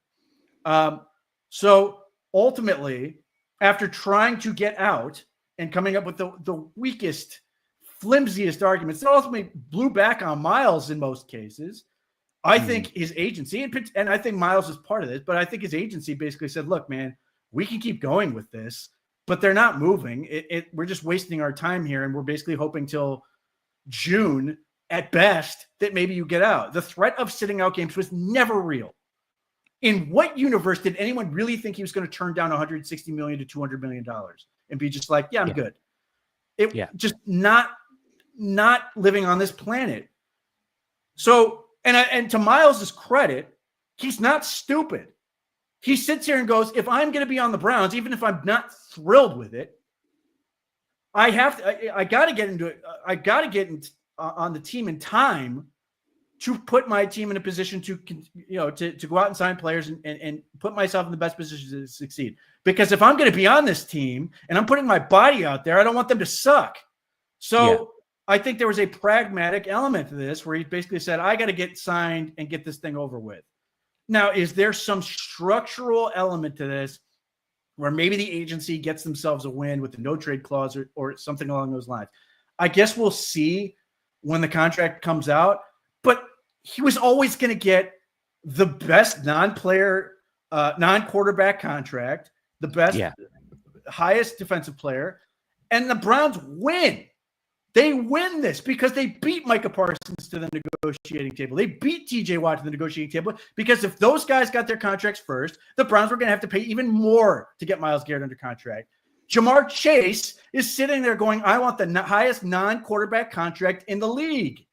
So ultimately, after trying to get out and coming up with the weakest, flimsiest arguments that ultimately blew back on Myles in most cases, I think his agency, and I think Myles is part of this, but I think his agency basically said, look, man, we can keep going with this, but they're not moving. We're just wasting our time here, and we're basically hoping till June at best that maybe you get out. The threat of sitting out games was never real. In what universe did anyone really think he was going to turn down $160 million to $200 million and be just like, I'm good? Just not living on this planet. So, and to Myles' credit, he's not stupid. He sits here and goes, if I'm going to be on the Browns, even if I'm not thrilled with it, I got to get into it. I got to get on the team in time to put my team in a position to go out and sign players and put myself in the best position to succeed. Because if I'm going to be on this team and I'm putting my body out there, I don't want them to suck. So I think there was a pragmatic element to this where he basically said, I got to get signed and get this thing over with. Now, is there some structural element to this where maybe the agency gets themselves a win with the no trade clause or something along those lines? I guess we'll see when the contract comes out, but he was always going to get the best non-quarterback contract, the best, highest defensive player, and the Browns win. They win this because they beat Micah Parsons to the negotiating table. They beat TJ Watt to the negotiating table because if those guys got their contracts first, the Browns were going to have to pay even more to get Myles Garrett under contract. Jamar Chase is sitting there going, I want the highest non-quarterback contract in the league.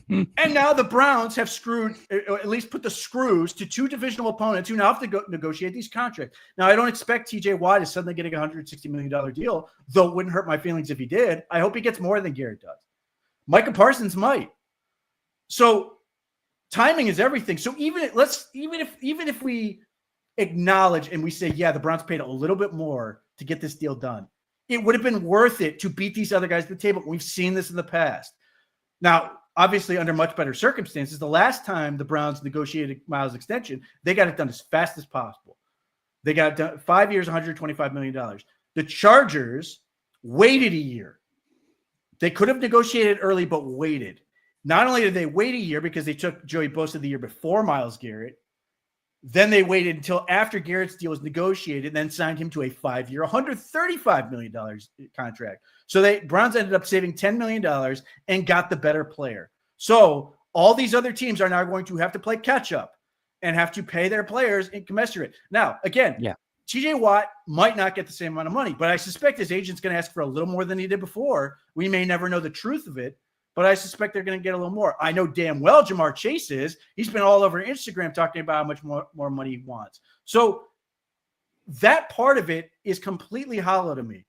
And now the Browns have screwed, or at least put the screws to 2 divisional opponents who now have to negotiate these contracts. Now, I don't expect TJ Watt is suddenly getting a $160 million deal, though it wouldn't hurt my feelings if he did. I hope he gets more than Garrett does. Micah Parsons might. So timing is everything. So even if we acknowledge and we say, yeah, the Browns paid a little bit more to get this deal done, it would have been worth it to beat these other guys at the table. We've seen this in the past. Now, obviously, under much better circumstances, the last time the Browns negotiated Miles' extension, they got it done as fast as possible. They got it done 5 years, $125 million. The Chargers waited a year. They could have negotiated early, but waited. Not only did they wait a year because they took Joey Bosa the year before Myles Garrett, then they waited until after Garrett's deal was negotiated, then signed him to a 5-year, $135 million contract. So they Browns ended up saving $10 million and got the better player. So all these other teams are now going to have to play catch up and have to pay their players in commensurate. Now, again, TJ Watt might not get the same amount of money, but I suspect his agent's going to ask for a little more than he did before. We may never know the truth of it, but I suspect they're going to get a little more. I know damn well Jamar Chase is. He's been all over Instagram talking about how much more money he wants. So that part of it is completely hollow to me.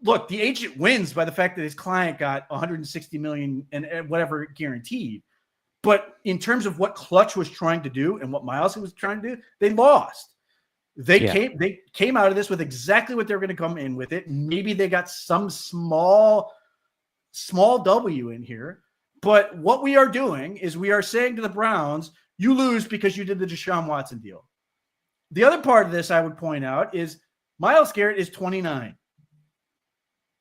Look, the agent wins by the fact that his client got $160 million and whatever guaranteed. But in terms of what Clutch was trying to do and what Miles was trying to do, they lost. They came out of this with exactly what they were going to come in with it. Maybe they got some small W in here. But what we are doing is we are saying to the Browns, you lose because you did the Deshaun Watson deal. The other part of this I would point out is Myles Garrett is 29.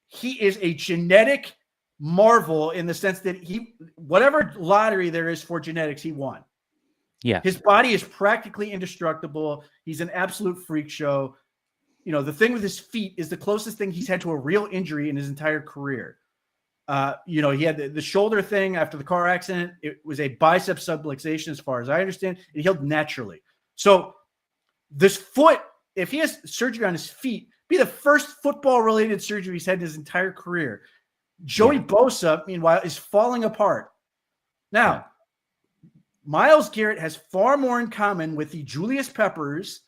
He is a genetic marvel in the sense that whatever lottery there is for genetics, he won. Yeah. His body is practically indestructible. He's an absolute freak show. You know, the thing with his feet is the closest thing he's had to a real injury in his entire career. He had the shoulder thing after the car accident. It was a bicep subluxation, as far as I understand. It healed naturally. So this foot, if he has surgery on his feet, be the first football-related surgery he's had in his entire career. Joey Bosa, meanwhile, is falling apart. Now, Myles Garrett has far more in common with the Julius Peppers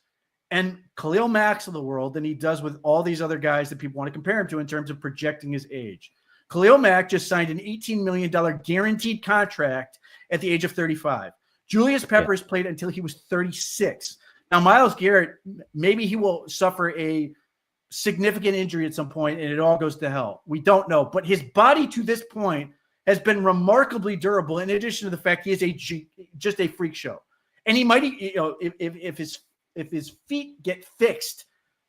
and Khalil Macks of the world than he does with all these other guys that people want to compare him to in terms of projecting his age. Khalil Mack just signed an $18 million guaranteed contract at the age of 35. Julius Peppers played until he was 36. Now, Myles Garrett, maybe he will suffer a significant injury at some point and it all goes to hell. We don't know. But his body to this point has been remarkably durable, in addition to the fact he is just a freak show. And he might, if his feet get fixed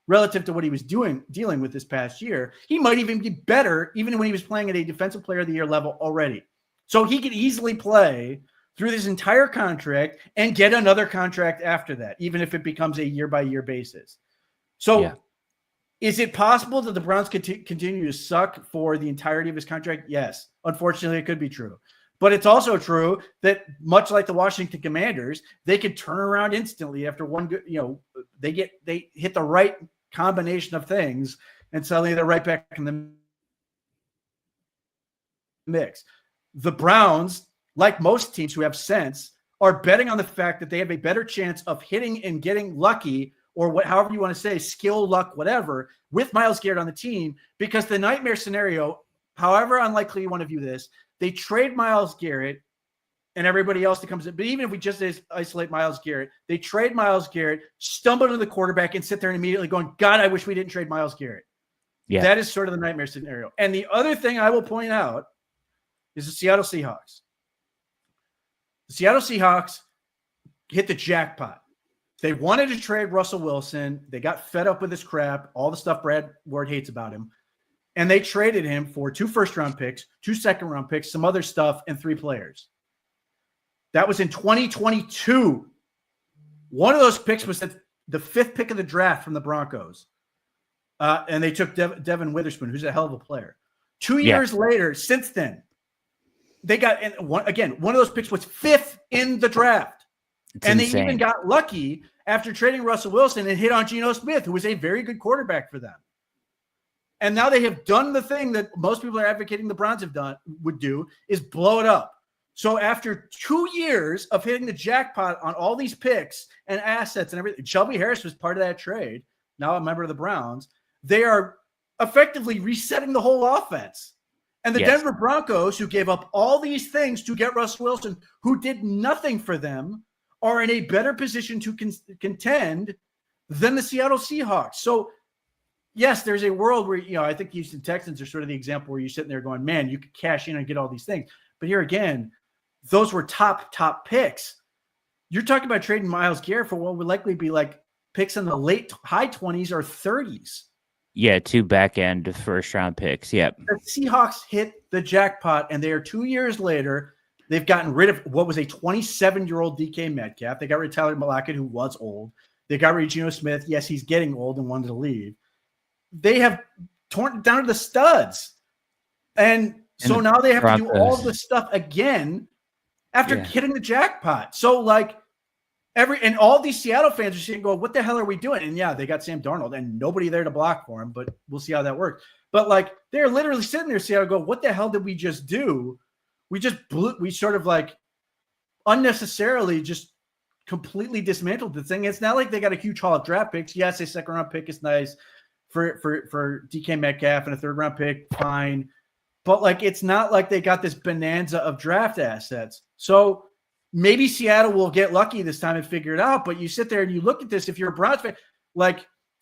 relative to what he was dealing with this past year, he might even be better even when he was playing at a defensive player of the year level already. So he could easily play through this entire contract and get another contract after that, even if it becomes a year-by-year basis. So is it possible that the Browns could continue to suck for the entirety of his contract? Yes. Unfortunately, it could be true. But it's also true that much like the Washington Commanders, they could turn around instantly after one good, they hit the right combination of things and suddenly they're right back in the mix. The Browns, like most teams who have sense, are betting on the fact that they have a better chance of hitting and getting lucky, or however you want to say, skill, luck, whatever, with Myles Garrett on the team, because the nightmare scenario, however unlikely you want to view this, they trade Myles Garrett and everybody else that comes in. But even if we just isolate Myles Garrett, they trade Myles Garrett, stumble into the quarterback, and sit there and immediately going, God, I wish we didn't trade Myles Garrett. Yeah. That is sort of the nightmare scenario. And the other thing I will point out is the Seattle Seahawks. The Seattle Seahawks hit the jackpot. They wanted to trade Russell Wilson. They got fed up with this crap, all the stuff Brad Ward hates about him. And they traded him for 2 first-round picks, 2 second-round picks, some other stuff, and 3 players. That was in 2022. One of those picks was the 5th pick of the draft from the Broncos. And they took Devin Witherspoon, who's a hell of a player. 2 years later, since then, they got – one of those picks was 5th in the draft. They even got lucky after trading Russell Wilson and hit on Geno Smith, who was a very good quarterback for them. And now they have done the thing that most people are advocating the Browns would do, is blow it up. So after 2 years of hitting the jackpot on all these picks and assets and everything, Shelby Harris was part of that trade, now a member of the Browns. They are effectively resetting the whole offense. And the Denver Broncos, who gave up all these things to get Russell Wilson, who did nothing for them, are in a better position to contend than the Seattle Seahawks. So, yes, there's a world where, I think Houston Texans are sort of the example where you're sitting there going, man, you could cash in and get all these things. But here again, those were top picks. You're talking about trading Myles Garrett for what would likely be like picks in the high 20s or 30s. Yeah, 2 back-end first-round picks. Yep. The Seahawks hit the jackpot, and they are 2 years later. They've gotten rid of what was a 27-year-old DK Metcalf. They got rid of Tyler Lockett, who was old. They got rid of Geno Smith. Yes, he's getting old and wanted to leave. They have torn down to the studs. And so now they have to do all this stuff again after hitting the jackpot. So, and all these Seattle fans are sitting going, what the hell are we doing? And yeah, they got Sam Darnold and nobody there to block for him, but we'll see how that works. But they're literally sitting there, Seattle go, what the hell did we just do? We sort of unnecessarily just completely dismantled the thing. It's not like they got a huge haul of draft picks. Yes, a second round pick is nice for DK Metcalf, and a third round pick, fine. But it's not like they got this bonanza of draft assets. So maybe Seattle will get lucky this time and figure it out. But you sit there and you look at this, if you're a Browns fan,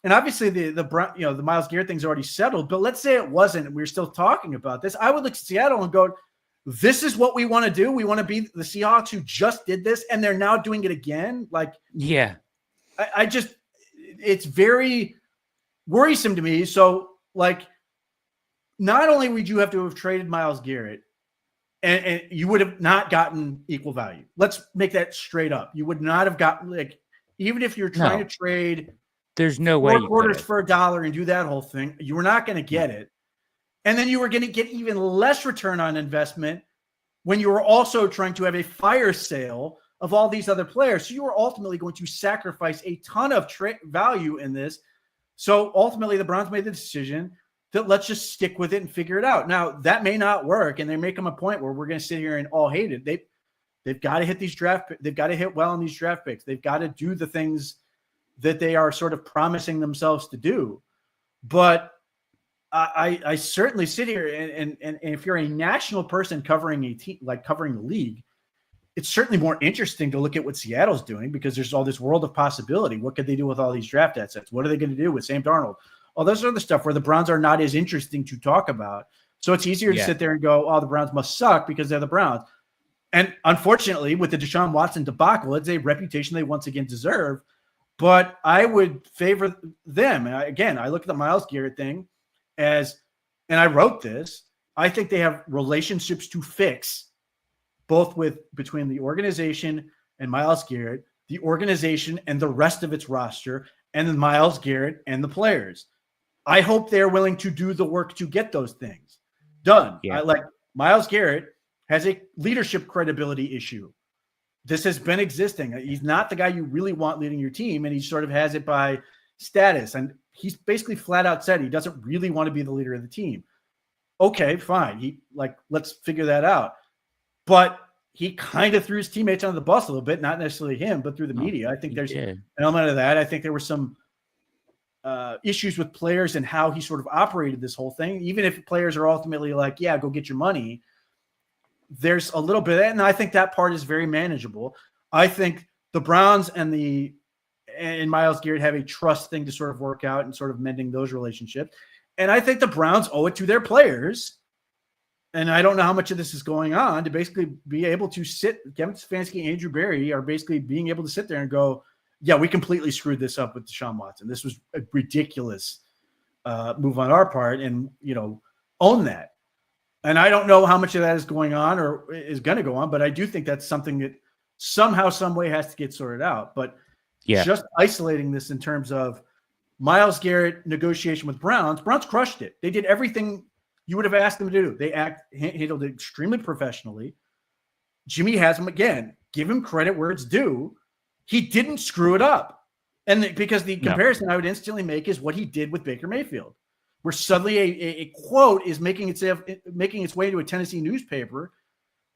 and obviously the Myles Garrett thing's already settled, but let's say it wasn't, and we're still talking about this. I would look at Seattle and go, this is what we want to do. We want to be the Seahawks who just did this, and they're now doing it again. It's very worrisome to me. So, not only would you have to have traded Myles Garrett, and you would have not gotten equal value. Let's make that straight up. You would not have gotten, even if you're trying to trade, there's no way 4 quarters for $1 and do that whole thing, you were not going to get it. And then you were going to get even less return on investment when you were also trying to have a fire sale of all these other players. So you were ultimately going to sacrifice a ton of value in this. So ultimately the Browns made the decision that let's just stick with it and figure it out. Now that may not work, and there may come a point where we're going to sit here and all hate it. They've got to hit these they've got to hit well on these draft picks. They've got to do the things that they are sort of promising themselves to do. But I certainly sit here and if you're a national person covering a team, covering the league, it's certainly more interesting to look at what Seattle's doing, because there's all this world of possibility. What could they do with all these draft assets? What are they going to do with Sam Darnold? All those other stuff where the Browns are not as interesting to talk about. So it's easier to sit there and go, oh, the Browns must suck because they're the Browns. And unfortunately, with the Deshaun Watson debacle, it's a reputation they once again deserve. But I would favor them. And I look at the Myles Garrett thing as, and I wrote this, I think they have relationships to fix, both between the organization and Myles Garrett, the organization and the rest of its roster, and then Myles Garrett and the players. I hope they're willing to do the work to get those things done. Yeah. Myles Garrett has a leadership credibility issue. This has been existing. He's not the guy you really want leading your team, and he sort of has it by status. And he's basically flat out said he doesn't really want to be the leader of the team. Okay, fine. Let's figure that out. But he kind of threw his teammates under the bus a little bit, not necessarily him, but through the media. I think there's an element of that. I think there were some issues with players and how he sort of operated this whole thing. Even if players are ultimately yeah, go get your money, there's a little bit of that, and I think that part is very manageable. I think the Browns and Myles Garrett have a trust thing to sort of work out and sort of mending those relationships. And I think the Browns owe it to their players, and I don't know how much of this is going on, to basically be able to Kevin Stefanski and Andrew Berry are basically being able to sit there and go, yeah, we completely screwed this up with Deshaun Watson. This was a ridiculous move on our part, and, own that. And I don't know how much of that is going on or is going to go on, but I do think that's something that somehow, some way has to get sorted out. But just isolating this in terms of Myles Garrett negotiation with Browns crushed it. They did everything you would have asked them to do. They handled it extremely professionally. Jimmy has him again. Give him credit where it's due. He didn't screw it up. And because the comparison I would instantly make is what he did with Baker Mayfield, where suddenly a quote is making its way to a Tennessee newspaper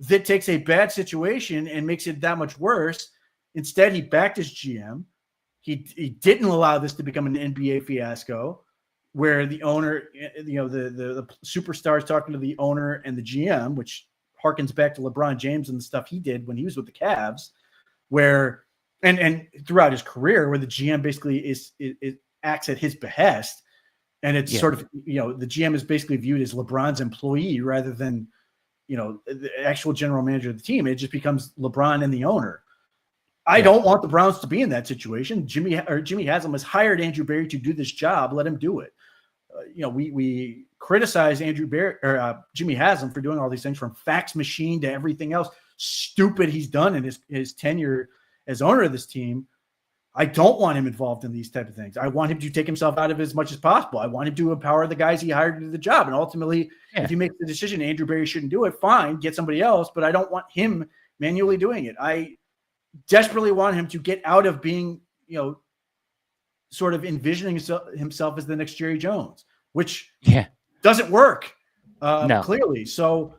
that takes a bad situation and makes it that much worse. Instead, he backed his GM. He didn't allow this to become an NBA fiasco, where the owner, the superstar is talking to the owner and the GM, which harkens back to LeBron James and the stuff he did when he was with the Cavs, where and throughout his career, where the GM basically is acts at his behest, and it's sort of, the GM is basically viewed as LeBron's employee rather than, the actual general manager of the team. It just becomes LeBron and the owner. I don't want the Browns to be in that situation. Jimmy Haslam has hired Andrew Berry to do this job. Let him do it. We criticize Jimmy Haslam for doing all these things, from fax machine to everything else stupid he's done in his tenure as owner of this team. I don't want him involved in these type of things. I want him to take himself out of it as much as possible. I want him to empower the guys he hired to do the job. And ultimately, if he makes the decision Andrew Berry shouldn't do it, fine, get somebody else. But I don't want him manually doing it. I desperately want him to get out of being, sort of envisioning himself as the next Jerry Jones, which doesn't work clearly. So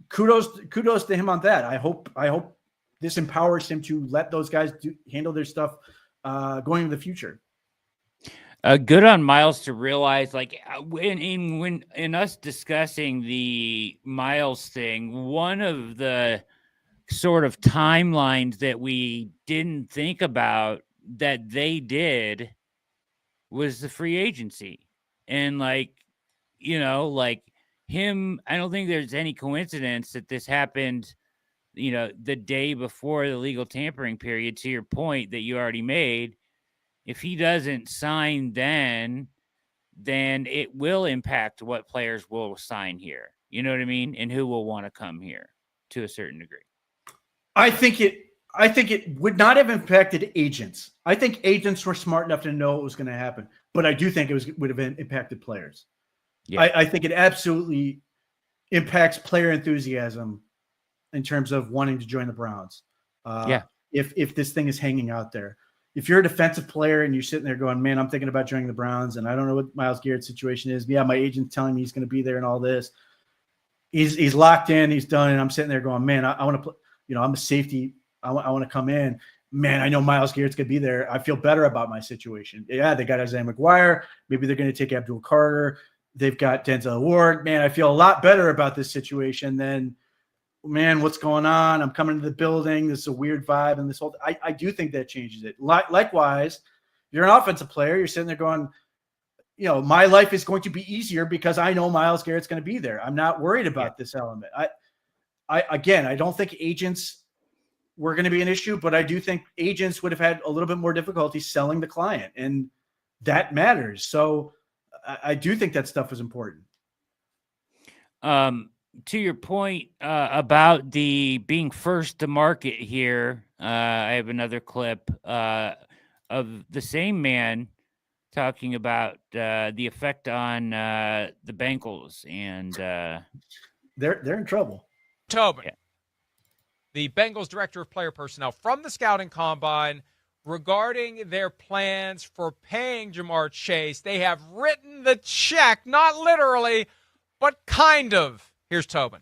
kudos to him on that. I hope this empowers him to let those guys handle their stuff going into the future. Good on Miles to realize, like, when in us discussing the Miles thing, one of the sort of timelines that we didn't think about that they did was the free agency. And him, I don't think there's any coincidence that this happened, the day before the legal tampering period, to your point that you already made. If he doesn't sign then it will impact what players will sign here. You know what I mean? And who will want to come here to a certain degree. I think it would not have impacted agents. I think agents were smart enough to know what was going to happen, but I do think it would have impacted players. Yeah. I think it absolutely impacts player enthusiasm in terms of wanting to join the Browns. If this thing is hanging out there, if you're a defensive player and you're sitting there going, man, I'm thinking about joining the Browns and I don't know what Myles Garrett's situation is. Yeah, my agent's telling me he's going to be there and all this. He's locked in, he's done, and I'm sitting there going, man, I want to play. I'm a safety. I want to come in. Man, I know Myles Garrett's going to be there. I feel better about my situation. Yeah, they got Isaiah McGuire. Maybe they're going to take Abdul Carter. They've got Denzel Ward. Man, I feel a lot better about this situation than, man, what's going on? I'm coming to the building. This is a weird vibe. And this whole – I do think that changes it. Likewise, you're an offensive player. You're sitting there going, my life is going to be easier because I know Myles Garrett's going to be there. I'm not worried about this element. I don't think agents were going to be an issue, but I do think agents would have had a little bit more difficulty selling the client, and that matters. So I do think that stuff is important. To your point about the being first to market here, I have another clip of the same man talking about the effect on the Bengals, and they're in trouble. Tobin, the Bengals director of player personnel, from the scouting combine regarding their plans for paying Jamar Chase. They have written the check, not literally, but kind of. Here's Tobin.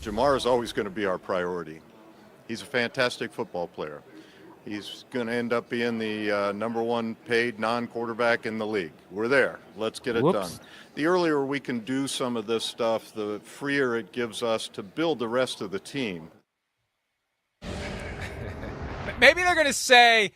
Jamar is always going to be our priority. He's a fantastic football player. He's going to end up being the number one paid non-quarterback in the league. We're there. Let's get it done. The earlier we can do some of this stuff, the freer it gives us to build the rest of the team. Maybe they're going to say,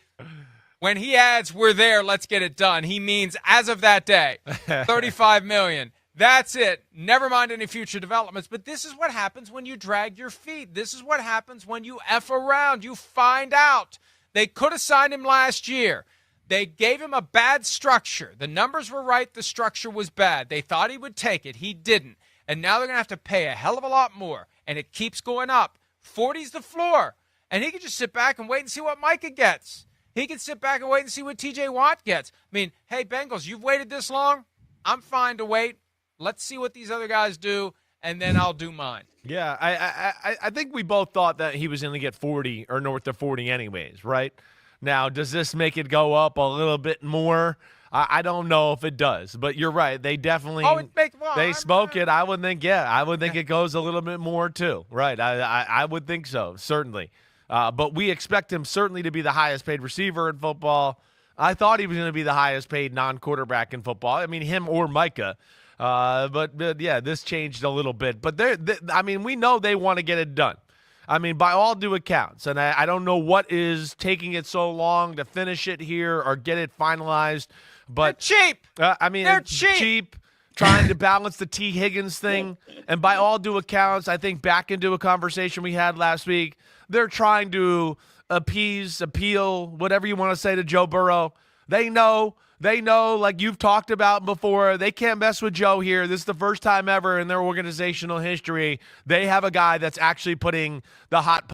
when he adds, we're there, let's get it done, he means as of that day, $35 million. That's it. Never mind any future developments. But this is what happens when you drag your feet. This is what happens when you F around. You find out. They could have signed him last year. They gave him a bad structure. The numbers were right. The structure was bad. They thought he would take it. He didn't. And now they're going to have to pay a hell of a lot more. And it keeps going up. 40's the floor. And he can just sit back and wait and see what Micah gets. He can sit back and wait and see what TJ Watt gets. I mean, hey, Bengals, you've waited this long? I'm fine to wait. Let's see what these other guys do, and then I'll do mine. Yeah, I think we both thought that he was going to get 40 or north of 40 anyways, right? Now, does this make it go up a little bit more? I don't know if it does, but you're right. They definitely they spoke it. I would think, it goes a little bit more too. Right, I would think so, certainly. But we expect him certainly to be the highest paid receiver in football. I thought he was going to be the highest paid non-quarterback in football. I mean, him or Micah. But yeah, this changed a little bit. But we know they want to get it done. I mean, by all due accounts, and I don't know what is taking it so long to finish it here or get it finalized, but they're cheap. They're cheap. Trying to balance the T. Higgins thing. And by all due accounts, I think back into a conversation we had last week, they're trying to appeal, whatever you want to say to Joe Burrow. They know, like you've talked about before, they can't mess with Joe here. This is the first time ever in their organizational history they have a guy that's actually putting the hot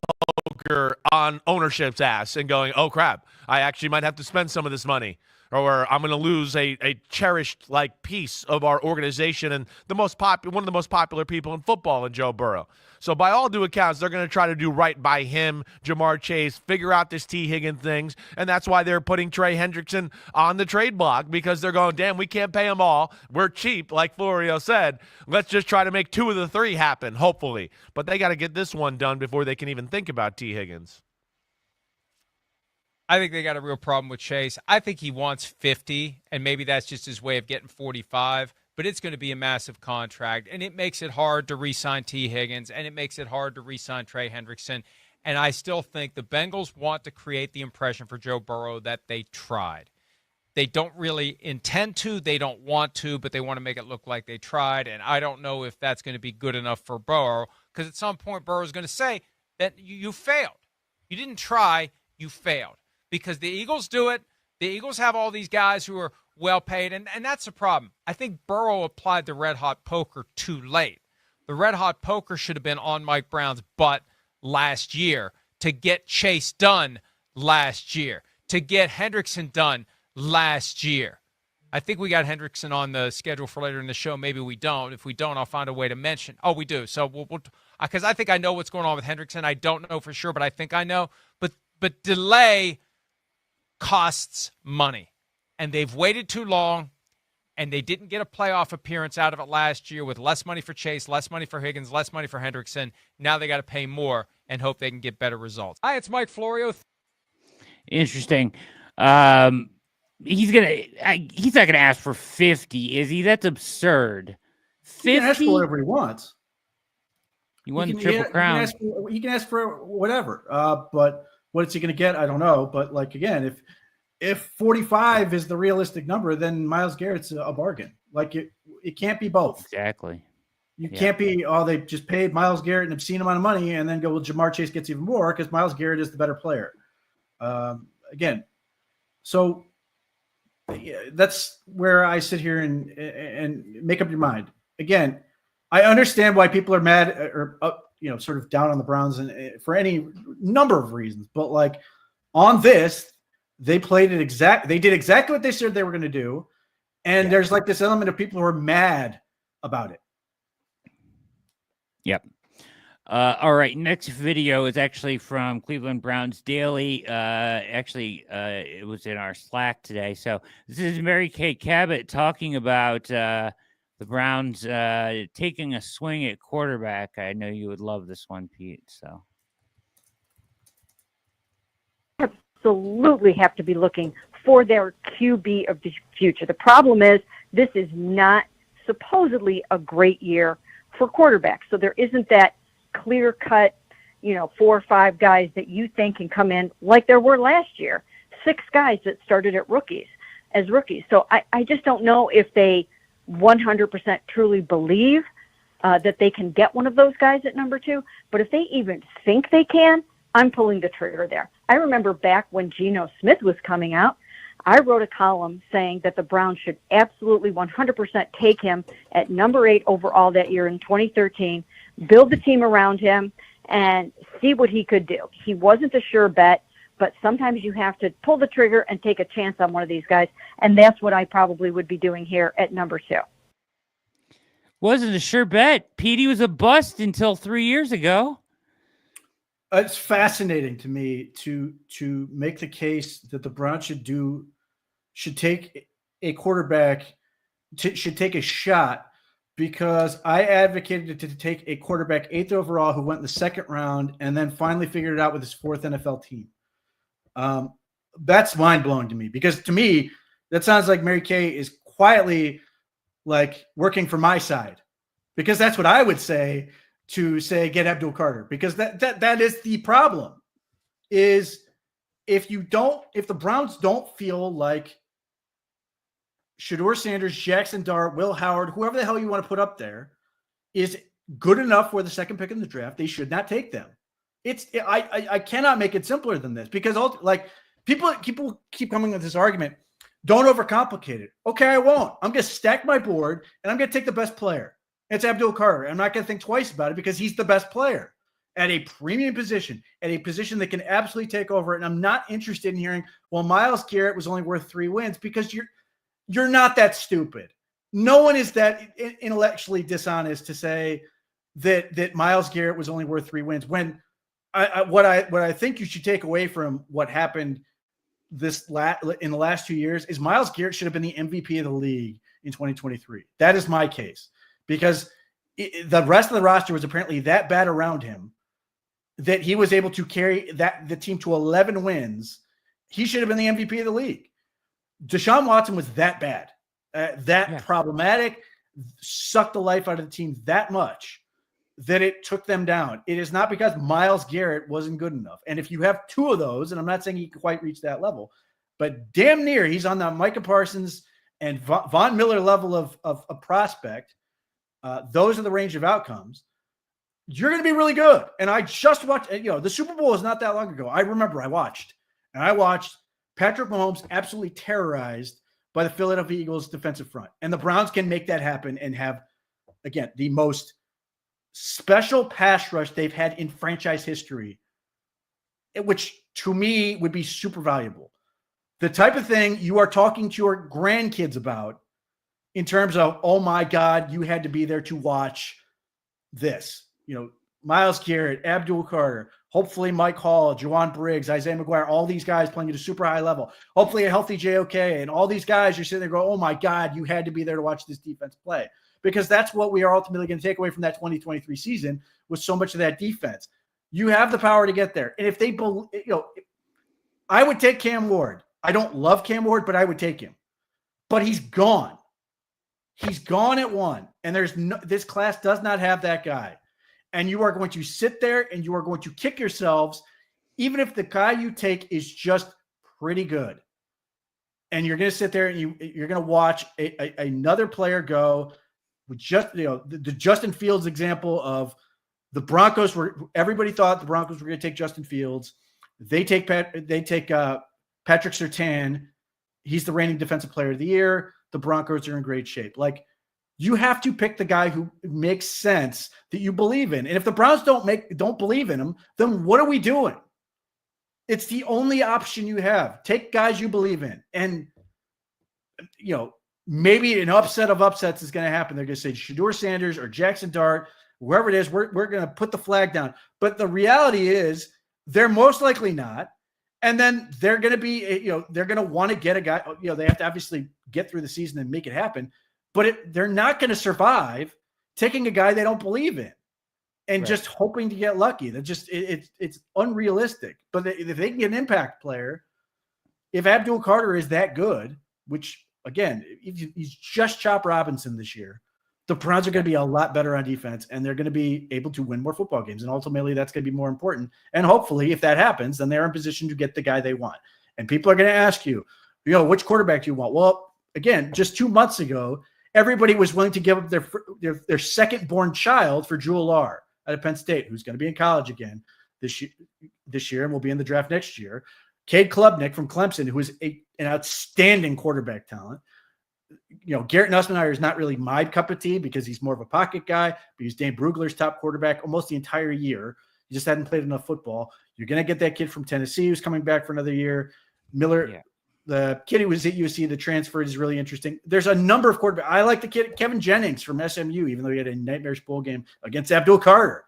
poker on ownership's ass and going, oh, crap, I actually might have to spend some of this money. Or I'm going to lose a cherished piece of our organization and one of the most popular people in football in Joe Burrow. So by all due accounts, they're going to try to do right by him, Jamar Chase, figure out this T. Higgins things, and that's why they're putting Trey Hendrickson on the trade block, because they're going, damn, we can't pay them all. We're cheap, like Florio said. Let's just try to make 2 of the 3 happen, hopefully. But they got to get this one done before they can even think about T. Higgins. I think they got a real problem with Chase. I think he wants 50, and maybe that's just his way of getting 45, but it's going to be a massive contract, and it makes it hard to re-sign T. Higgins, and it makes it hard to re-sign Trey Hendrickson. And I still think the Bengals want to create the impression for Joe Burrow that they tried. They don't really intend to, they don't want to, but they want to make it look like they tried, and I don't know if that's going to be good enough for Burrow, because at some point Burrow is going to say that you failed. You didn't try, you failed. Because the Eagles do it. The Eagles have all these guys who are well paid, and that's the problem. I think Burrow applied the red-hot poker too late. The red-hot poker should have been on Mike Brown's butt last year to get Chase done last year, to get Hendrickson done last year. I think we got Hendrickson on the schedule for later in the show. Maybe we don't. If we don't, I'll find a way to mention. Oh, we do. So we'll because I think I know what's going on with Hendrickson. I don't know for sure, but I think I know. But delay costs money, and they've waited too long, and they didn't get a playoff appearance out of it last year with less money for Chase, less money for Higgins, less money for Hendrickson. Now they got to pay more and hope they can get better results. Hi, it's Mike Florio. Interesting. He's not gonna ask for 50, is he? That's absurd. 50? He can ask for whatever he wants. He won the Triple Crown. He can ask for whatever. But what is he going to get? I don't know. But again, if 45 is the realistic number, then Myles Garrett's a bargain. It can't be both. Exactly. You can't be, they just paid Myles Garrett an obscene amount of money and then go, well, Jamar Chase gets even more because Myles Garrett is the better player. Again, so that's where I sit here and make up your mind. Again, I understand why people are mad or sort of down on the Browns and for any number of reasons, but on this, they played it they did exactly what they said they were going to do, and there's this element of people who are mad about it. Yep. All right. Next video is actually from Cleveland Browns Daily. It was in our Slack today. So this is Mary Kay Cabot talking about the Browns taking a swing at quarterback. I know you would love this one, Pete. So absolutely have to be looking for their QB of the future. The problem is this is not supposedly a great year for quarterbacks. So there isn't that clear-cut, 4 or 5 guys that you think can come in like there were last year. 6 guys that started as rookies. So I just don't know if they 100% truly believe that they can get one of those guys at number 2. But if they even think they can, I'm pulling the trigger there. I remember back when Geno Smith was coming out, I wrote a column saying that the Browns should absolutely 100% take him at number 8 overall that year in 2013, build the team around him, and see what he could do. He wasn't a sure bet, but sometimes you have to pull the trigger and take a chance on one of these guys, and that's what I probably would be doing here at number 2. Wasn't a sure bet. Petey was a bust until 3 years ago. It's fascinating to me to make the case that the Browns should take a quarterback, should take a shot, because I advocated to take a quarterback 8th overall who went in the 2nd round and then finally figured it out with his 4th NFL team. That's mind-blowing to me, because to me, that sounds like Mary Kay is quietly working for my side, because that's what I would say to say get Abdul Carter, because that is the problem. Is if the Browns don't feel like Shedeur Sanders, Jackson Dart, Will Howard, whoever the hell you want to put up there, is good enough for the second pick in the draft, they should not take them. I cannot make it simpler than this, because people keep coming with this argument. Don't overcomplicate it. Okay, I won't. I'm going to stack my board and I'm going to take the best player. It's Abdul Carter. I'm not going to think twice about it because he's the best player at a premium position, at a position that can absolutely take over. And I'm not interested in hearing, well, Myles Garrett was only worth 3 wins, because you're not that stupid. No one is that intellectually dishonest to say that Myles Garrett was only worth 3 wins. When what I think you should take away from what happened in the last 2 years is Myles Garrett should have been the MVP of the league in 2023. That is my case, because the rest of the roster was apparently that bad around him that he was able to carry the team to 11 wins. He should have been the MVP of the league. Deshaun Watson was that bad, problematic, sucked the life out of the team that much that it took them down. It is not because Myles Garrett wasn't good enough. And if you have 2 of those, and I'm not saying he can quite reach that level, but damn near he's on the Micah Parsons and Von Miller level of prospect. Those are the range of outcomes. You're going to be really good. And I just watched, the Super Bowl is not that long ago. I remember I watched Patrick Mahomes absolutely terrorized by the Philadelphia Eagles defensive front. And the Browns can make that happen and have, again, the most special pass rush they've had in franchise history, which to me would be super valuable. The type of thing you are talking to your grandkids about in terms of, oh my God, you had to be there to watch this. Myles Garrett, Abdul Carter, hopefully Mike Hall, Juwan Briggs, Isaiah McGuire, all these guys playing at a super high level, hopefully a healthy JOK, and all these guys, you're sitting there going, oh my God, you had to be there to watch this defense play. Because that's what we are ultimately going to take away from that 2023 season, with so much of that defense. You have the power to get there. And if they, I would take Cam Ward. I don't love Cam Ward, but I would take him. But he's gone. He's gone at 1. And this class does not have that guy. And you are going to sit there and you are going to kick yourselves, even if the guy you take is just pretty good. And you're going to sit there and you're going to watch another player go. With the Justin Fields example of the Broncos, everybody thought the Broncos were going to take Justin Fields. They take Patrick Surtain. He's the reigning defensive player of the year. The Broncos are in great shape. You have to pick the guy who makes sense that you believe in. And if the Browns don't believe in him, then what are we doing? It's the only option you have. Take guys you believe in. And maybe an upset of upsets is going to happen. They're going to say Shedeur Sanders or Jackson Dart, whoever it is, we're going to put the flag down. But the reality is they're most likely not. And then they're going to be, they're going to want to get a guy, they have to obviously get through the season and make it happen. But they're not going to survive taking a guy they don't believe in and just hoping to get lucky. It's unrealistic. But if they can get an impact player, if Abdul Carter is that good, which, again, he's just Chop Robinson this year, the Browns are going to be a lot better on defense, and they're going to be able to win more football games. And ultimately, that's going to be more important. And hopefully, if that happens, then they're in position to get the guy they want. And people are going to ask you, which quarterback do you want? Well, again, just 2 months ago, everybody was willing to give up their second-born child for Drew Allar out of Penn State, who's going to be in college again this year and will be in the draft next year. Cade Klubnik from Clemson, who is an outstanding quarterback talent. Garrett Nussmeier is not really my cup of tea because he's more of a pocket guy, but he's Dane Brugler's top quarterback almost the entire year. He just hadn't played enough football. You're going to get that kid from Tennessee who's coming back for another year. Miller, the kid who was at USC, the transfer is really interesting. There's a number of quarterbacks. I like the kid, Kevin Jennings from SMU, even though he had a nightmarish bowl game against Abdul Carter.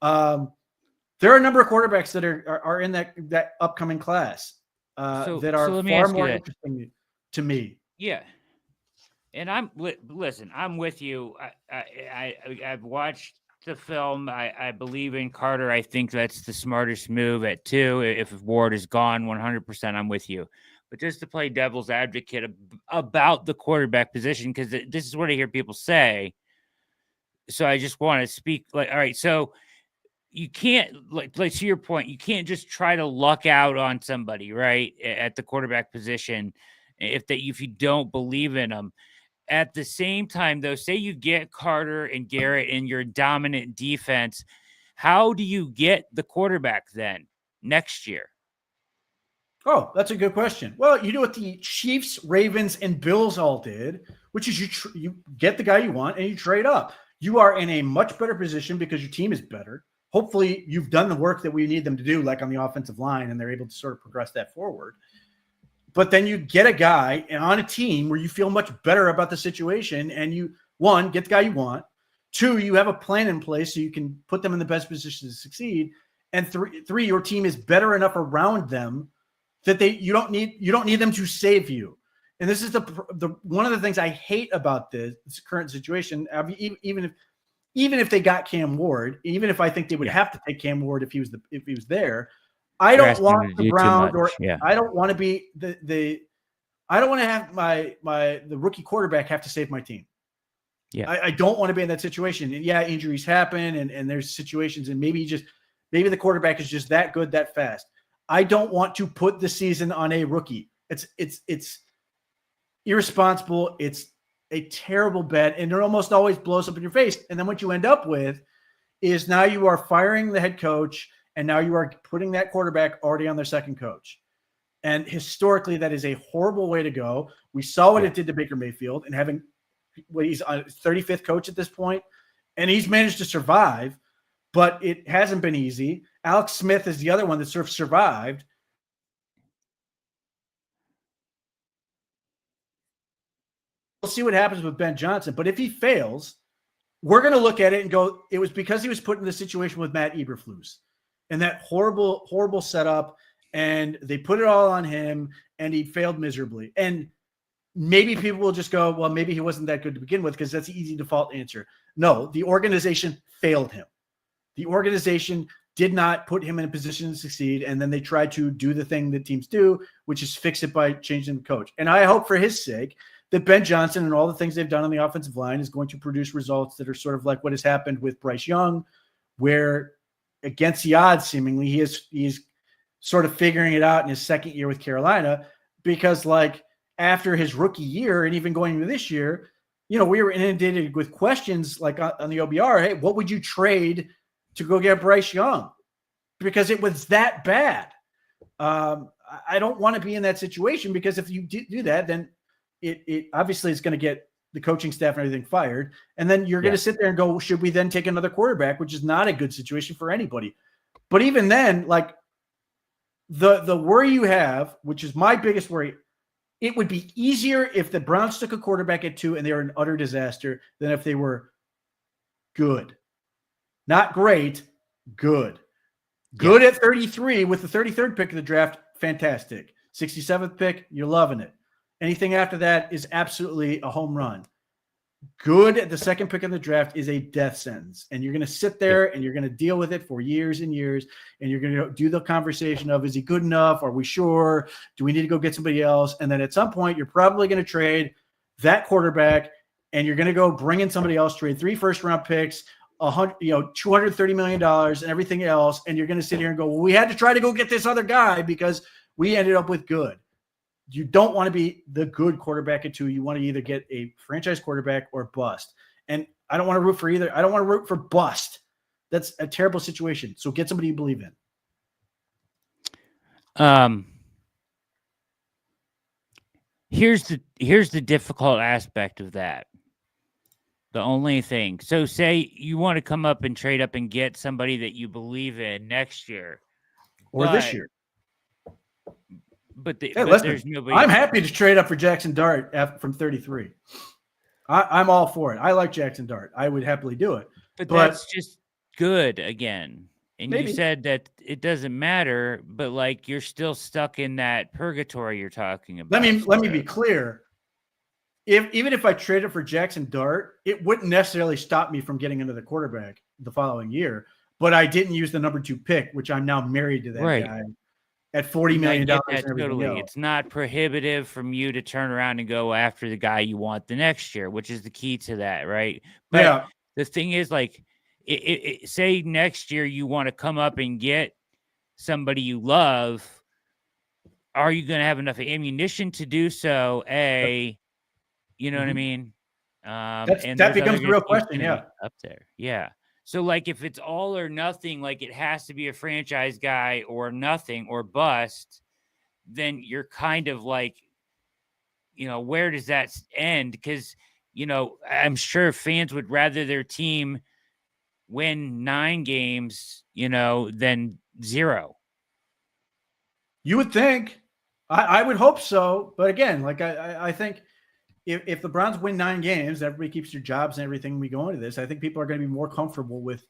There are a number of quarterbacks that are in that upcoming class that are far more interesting to me. Yeah. And I'm with you. I've watched the film. I believe in Carter. I think that's the smartest move at 2. If Ward is gone 100%, I'm with you. But just to play devil's advocate about the quarterback position, because this is what I hear people say. So I just want to speak all right. So you can't like to your point, you can't just try to luck out on somebody, right? At the quarterback position. If you don't believe in them. At the same time, though, say you get Carter and Garrett in your dominant defense, how do you get the quarterback then next year? Oh, that's a good question. Well, you do what the Chiefs, Ravens, and Bills all did, which is you get the guy you want and you trade up. You are in a much better position because your team is better. Hopefully, you've done the work that we need them to do, like on the offensive line, and they're able to sort of progress that forward. But then you get a guy on a team where you feel much better about the situation, and you, one, get the guy you want. Two, you have a plan in place so you can put them in the best position to succeed. And three, your team is better enough around them that you don't need them to save you. And this is the one of the things I hate about this current situation. I mean, even if they got Cam Ward, even if I think they would have to take Cam Ward if he was there. I don't want the Browns, or I don't want to be I don't want to have the rookie quarterback have to save my team. Yeah, I don't want to be in that situation. And yeah, injuries happen, and there's situations, and maybe the quarterback is just that good that fast. I don't want to put the season on a rookie. It's irresponsible. It's a terrible bet, and it almost always blows up in your face. And then what you end up with is now you are firing the head coach. And now you are putting that quarterback already on their second coach. And historically, that is a horrible way to go. We saw what it did to Baker Mayfield, and having he's on his 35th coach at this point, and he's managed to survive, but it hasn't been easy. Alex Smith is the other one that sort of survived. We'll see what happens with Ben Johnson. But if he fails, we're going to look at it and go, it was because he was put in the situation with Matt Eberflus. And that horrible, horrible setup, and they put it all on him, and he failed miserably. And maybe people will just go, well, maybe he wasn't that good to begin with, because that's the easy default answer. No, the organization failed him. The organization did not put him in a position to succeed, and then they tried to do the thing that teams do, which is fix it by changing the coach. And I hope for his sake that Ben Johnson and all the things they've done on the offensive line is going to produce results that are sort of like what has happened with Bryce Young, where against the odds, seemingly, he's sort of figuring it out in his second year with Carolina, because like after his rookie year and even going into this year, we were inundated with questions like on the OBR, hey, what would you trade to go get Bryce Young? Because it was that bad. I don't want to be in that situation, because if you do that, then it obviously is going to get the coaching staff and everything fired. And then you're going to sit there and go, should we then take another quarterback, which is not a good situation for anybody. But even then, like the worry you have, which is my biggest worry, it would be easier if the Browns took a quarterback at 2 and they were an utter disaster than if they were good. Not great, good. Good at 33 with the 33rd pick of the draft, fantastic. 67th pick, you're loving it. Anything after that is absolutely a home run. Good at the second pick of the draft is a death sentence. And you're going to sit there and you're going to deal with it for years and years. And you're going to do the conversation of, is he good enough? Are we sure? Do we need to go get somebody else? And then at some point, you're probably going to trade that quarterback, and you're going to go bring in somebody else, trade 3 first-round picks, $230 million and everything else. And you're going to sit here and go, well, we had to try to go get this other guy because we ended up with good. You don't want to be the good quarterback at 2. You want to either get a franchise quarterback or bust. And I don't want to root for either. I don't want to root for bust. That's a terrible situation. So get somebody you believe in. Here's the difficult aspect of that. The only thing. So say you want to come up and trade up and get somebody that you believe in next year. Or this year. But listen, there's nobody. I'm happy to trade up for Jackson Dart from 33. I'm all for it. I like Jackson Dart. I would happily do it. But that's just good again. And maybe. You said that it doesn't matter, but like you're still stuck in that purgatory you're talking about. Let me be clear. Even if I traded for Jackson Dart, it wouldn't necessarily stop me from getting another quarterback the following year. But I didn't use the number 2 pick, which I'm now married to that guy. At $40 million. Totally. It's not prohibitive from you to turn around and go after the guy you want the next year, which is the key to that, right? But the thing is, like, say next year you want to come up and get somebody you love. Are you going to have enough ammunition to do so? You know what I mean? That becomes the real question. Yeah. Up there. Yeah. So, like, if it's all or nothing, like it has to be a franchise guy or nothing or bust, then you're kind of like, where does that end? Because, I'm sure fans would rather their team win 9 games, than 0. You would think. I would hope so. But again, like I think if the Browns win 9 games, everybody keeps their jobs and everything we go into this, I think people are going to be more comfortable with,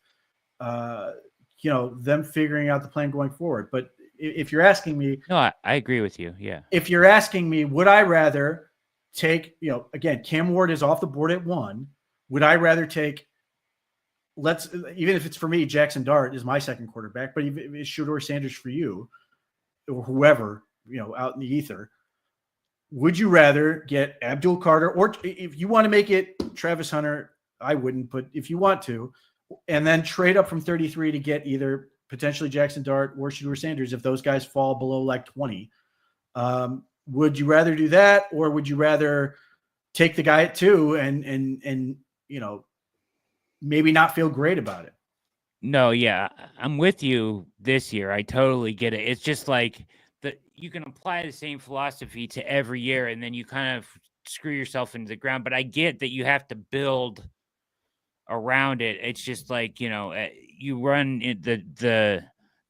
them figuring out the plan going forward. But if you're asking me. No, I agree with you. Yeah. If you're asking me, would I rather take, again, Cam Ward is off the board at 1. Would I rather take, even if it's for me, Jackson Dart is my second quarterback, but even if it's Shedeur Sanders for you or whoever, out in the ether, would you rather get Abdul Carter, or if you want to make it Travis Hunter, I wouldn't, but if you want to, and then trade up from 33 to get either potentially Jackson Dart or Shedeur Sanders, if those guys fall below like 20, would you rather do that, or would you rather take the guy at 2 and maybe not feel great about it? No, yeah, I'm with you this year. I totally get it. It's just like you can apply the same philosophy to every year, and then you kind of screw yourself into the ground. But I get that you have to build around it. It's just like, you run the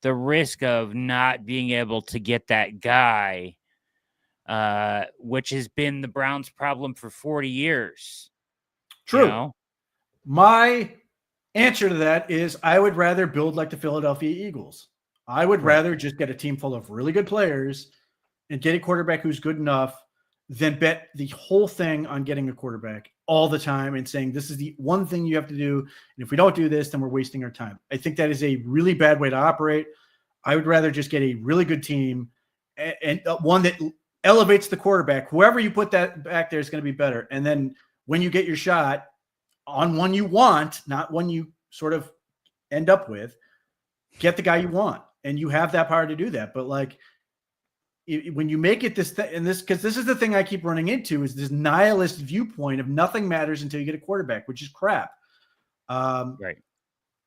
risk of not being able to get that guy, which has been the Browns' problem for 40 years. True. My answer to that is I would rather build like the Philadelphia Eagles. I would rather just get a team full of really good players and get a quarterback who's good enough than bet the whole thing on getting a quarterback all the time and saying, this is the one thing you have to do. And if we don't do this, then we're wasting our time. I think that is a really bad way to operate. I would rather just get a really good team and one that elevates the quarterback. Whoever you put that back there is going to be better. And then when you get your shot on one you want, not one you sort of end up with, get the guy you want. And you have that power to do that. But like, when you make it this thing, and because this is the thing I keep running into, is this nihilist viewpoint of nothing matters until you get a quarterback, which is crap. Right.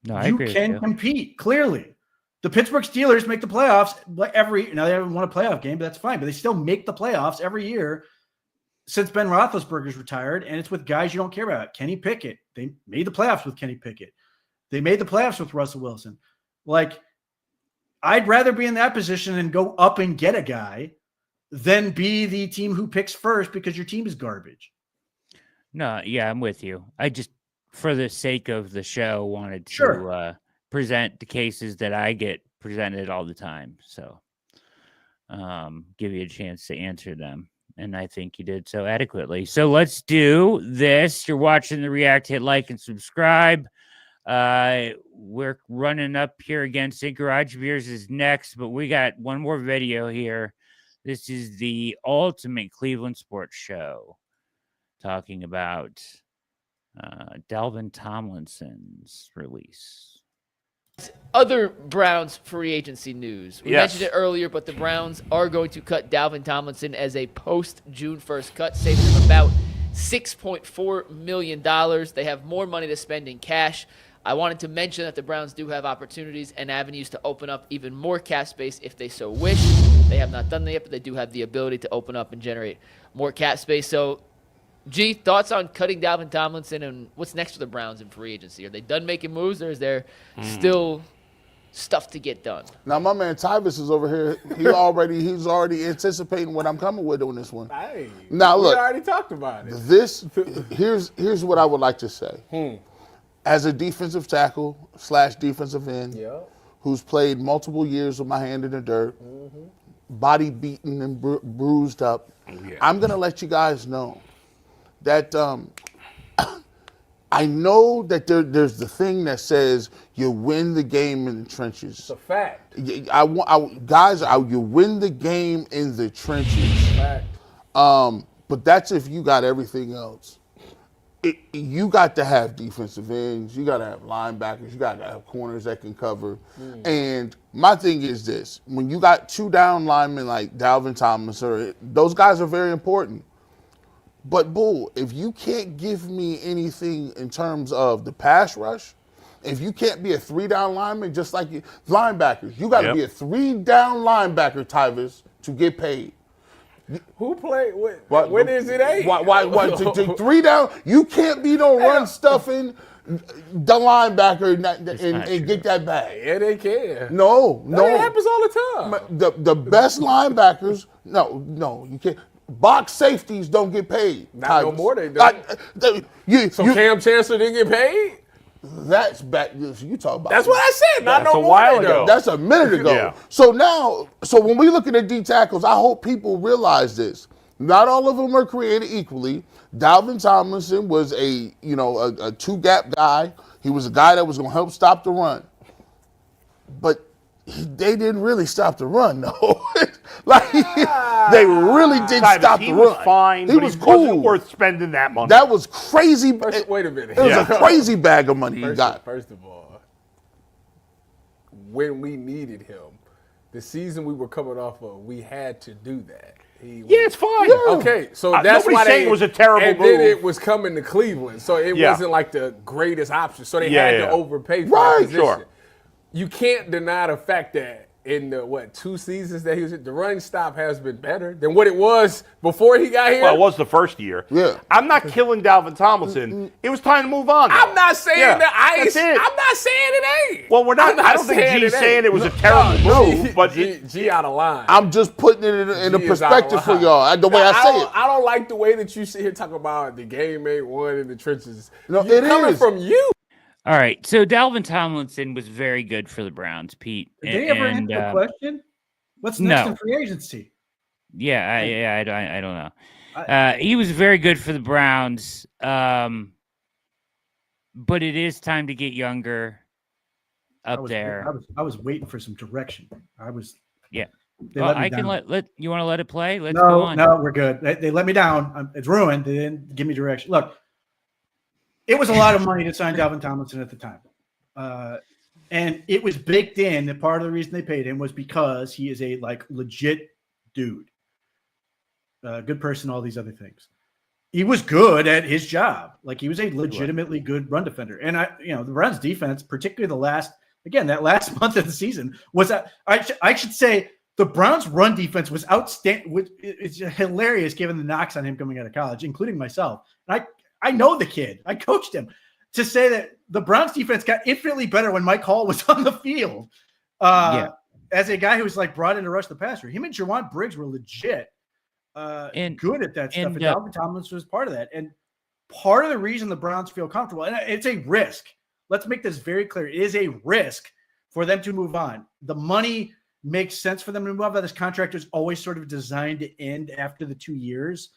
No, I you agree can compete clearly. The Pittsburgh Steelers make the playoffs now. They haven't won a playoff game, but that's fine. But they still make the playoffs every year since Ben Roethlisberger's retired, and it's with guys you don't care about. Kenny Pickett. They made the playoffs with Kenny Pickett. They made the playoffs with Russell Wilson. Like, I'd rather be in that position and go up and get a guy than be the team who picks first because your team is garbage. No, yeah, I'm with you. I just, for the sake of the show, wanted to present the cases that I get presented all the time. So give you a chance to answer them. And I think you did so adequately. So let's do this. You're watching The React. Hit like and subscribe. We're running up here against it. Garage Beers is next, but we got one more video here. This is the ultimate Cleveland sports show talking about Dalvin Tomlinson's release. Other Browns free agency news. We mentioned it earlier, but the Browns are going to cut Dalvin Tomlinson as a post-June 1st cut, saving them about $6.4 million. They have more money to spend in cash. I wanted to mention that the Browns do have opportunities and avenues to open up even more cap space if they so wish. They have not done that yet, but they do have the ability to open up and generate more cap space. So, G, thoughts on cutting Dalvin Tomlinson and what's next for the Browns in free agency? Are they done making moves, or is there still stuff to get done? Now, my man Tyvis is over here. He's already anticipating what I'm coming with on this one. Hey, now look, we already talked about it. Here's what I would like to say. As a defensive tackle / defensive end, who's played multiple years with my hand in the dirt, body beaten and bruised up, I'm gonna let you guys know that I know that there's the thing that says you win the game in the trenches. It's a fact. You win the game in the trenches. Fact. But that's if you got everything else. you got to have defensive ends, you got to have linebackers, you got to have corners that can cover. And my thing is this: when you got 2 down linemen like Dalvin Thomas, those guys are very important. But Bull, if you can't give me anything in terms of the pass rush, if you can't be a 3-down lineman, just like linebackers, you got to be a 3-down linebacker, Tyvis, to get paid. Who played? When is it 8? Why 3 down? You can't be no run stuffing the linebacker and get that back. Yeah, they can. No. That happens all the time. The best linebackers, no, you can't. Box safeties don't get paid. Not no more they don't. So Cam Chancellor didn't get paid? That's back. You talk about. That's what I said. Not no more. That's a while ago. That's a minute ago. Yeah. So when we look at the D tackles, I hope people realize this. Not all of them are created equally. Dalvin Tomlinson was a 2-gap guy. He was a guy that was going to help stop the run. But they didn't really stop the run, though. They really didn't stop the run. He was fine. He was cool. Wasn't worth spending that money. That was crazy. Wait a minute. It was a crazy bag of money he got. First of all, when we needed him, the season we were coming off of, we had to do that. It's fine. Yeah. Okay, so that's why saying it was a terrible and move. then it was coming to Cleveland, so it wasn't like the greatest option. So they had to overpay for that position. Sure. You can't deny the fact that in the 2 seasons that he was at, the run stop has been better than what it was before he got here. Well, it was the first year. Yeah. I'm not killing Dalvin Tomlinson. It was time to move on. Though. I'm not saying that That's it. I'm not saying it ain't. Well, we're not. I don't think G's saying it was a terrible move, but G out of line. I'm just putting it in a perspective for y'all. The way I say it. I don't like the way that you sit here talking about the game ain't won in the trenches. No, it coming is from you. All right, so Dalvin Tomlinson was very good for the Browns, Pete. Did they ever answer the question? What's next in free agency? Yeah, I don't know. He was very good for the Browns, but it is time to get younger up there. I was waiting for some direction. Yeah. I can let you want to let it play? Let's go go on. No, we're good. They let me down. It's ruined. They didn't give me direction. Look, it was a lot of money to sign Dalvin Tomlinson at the time. And it was baked in that part of the reason they paid him was because he is a legit dude. Good person, all these other things. He was good at his job. He was a legitimately good run defender. And the Browns defense, particularly that last month of the season was I should say the Browns run defense was outstanding. It's hilarious given the knocks on him coming out of college, including myself. And I know the kid. I coached him. To say that the Browns defense got infinitely better when Mike Hall was on the field as a guy who was brought in to rush the passer. Him and Juwan Briggs were legit good at that stuff. And Dalvin Tomlinson was part of that. And part of the reason the Browns feel comfortable, and it's a risk. Let's make this very clear. It is a risk for them to move on. The money makes sense for them to move on, but this contract is always sort of designed to end after the 2 years.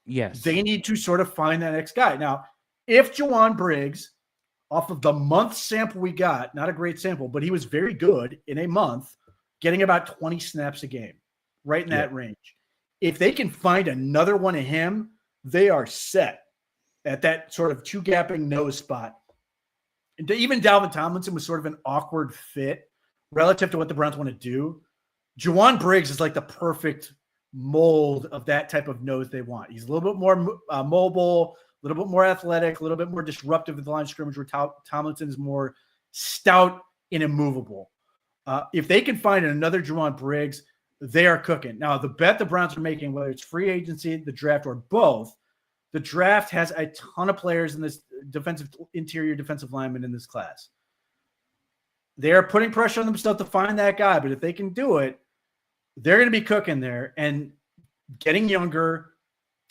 Yes. They need to sort of find that next guy. Now, if Juwan Briggs, off of the month sample we got, not a great sample, but he was very good in a month, getting about 20 snaps a game, right in that range. If they can find another one of him, they are set at that sort of 2-gapping nose spot. And even Dalvin Tomlinson was sort of an awkward fit relative to what the Browns want to do. Juwan Briggs is the perfect mold of that type of nose they want. He's a little bit more mobile, a little bit more athletic, a little bit more disruptive at the line of scrimmage, where Tomlinson is more stout and immovable. If they can find another Juwan Briggs, they are cooking. Now, the bet the Browns are making, whether it's free agency, the draft, or both, the draft has a ton of players in this interior defensive lineman in this class. They are putting pressure on themselves to find that guy, but if they can do it, they're going to be cooking there and getting younger.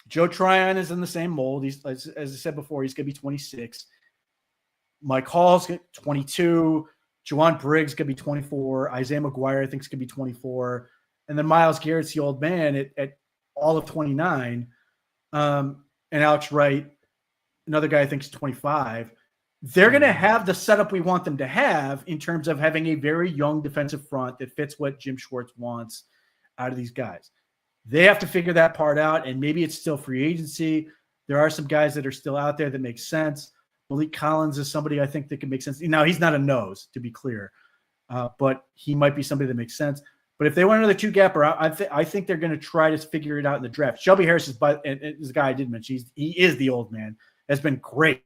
Joe Tryon is in the same mold. He's, as I said before, he's going to be 26. Mike Hall's 22. Juwan Briggs going to be 24. Isaiah McGuire, I think, is going to be 24. And then Myles Garrett's the old man at all of 29. And Alex Wright, another guy I think is 25. They're going to have the setup we want them to have in terms of having a very young defensive front that fits what Jim Schwartz wants out of these guys. They have to figure that part out, and maybe it's still free agency. There are some guys that are still out there that make sense. Malik Collins is somebody I think that can make sense. Now, he's not a nose, to be clear, but he might be somebody that makes sense. But if they want another two-gapper, I think they're going to try to figure it out in the draft. Shelby Harris is the guy I did mention. He is the old man. Has been great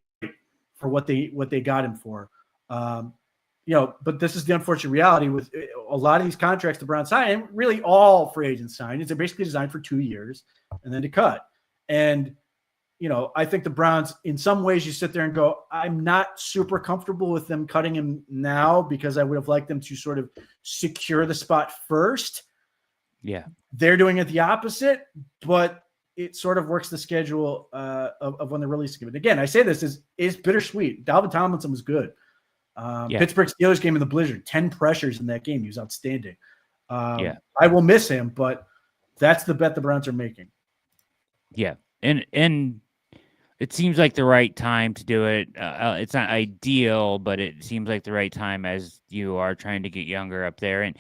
for what they got him for. But this is the unfortunate reality with a lot of these contracts the Browns sign, and really all free agents sign, is they're basically designed for 2 years and then to cut. And I think the Browns, in some ways, you sit there and go, I'm not super comfortable with them cutting him now because I would have liked them to sort of secure the spot first. Yeah. They're doing it the opposite, but it sort of works the schedule of when they're releasing it. Again, I say this is bittersweet. Dalvin Tomlinson was good. Pittsburgh Steelers game in the blizzard, 10 pressures in that game. He was outstanding. I will miss him, but that's the bet the Browns are making. Yeah. And it seems like the right time to do it. It's not ideal, but it seems like the right time as you are trying to get younger up there.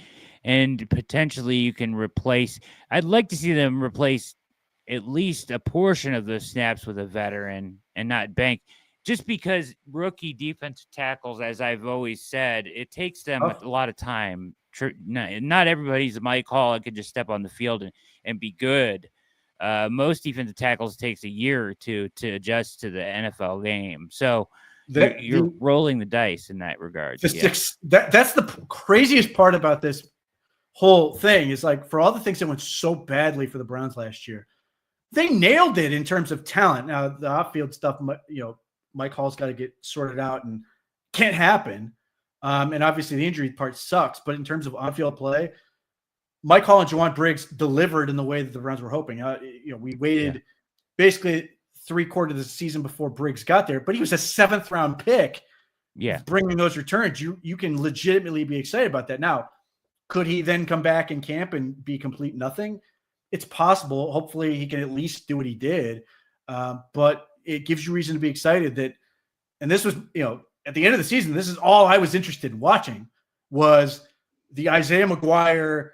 And potentially you can replace – I'd like to see them replace at least a portion of those snaps with a veteran and not bank. Just because rookie defensive tackles, as I've always said, it takes them a lot of time. Not everybody's a Mike Hall and can just step on the field and be good. Most defensive tackles takes a year or two to adjust to the NFL game. So you're rolling the dice in that regard. That's the craziest part about this whole thing is, like, for all the things that went so badly for the Browns last year, they nailed it in terms of talent. Now, the off-field stuff, Mike Hall's got to get sorted out and can't happen. And obviously the injury part sucks, but in terms of on-field play, Mike Hall and Juwan Briggs delivered in the way that the Browns were hoping. We waited basically 3/4 of the season before Briggs got there, but he was a 7th round pick. Yeah. Bringing those returns, you can legitimately be excited about that. Now, could he then come back in camp and be complete nothing? It's possible. Hopefully he can at least do what he did. But it gives you reason to be excited that, and this was, at the end of the season, this is all I was interested in watching was the Isaiah McGuire,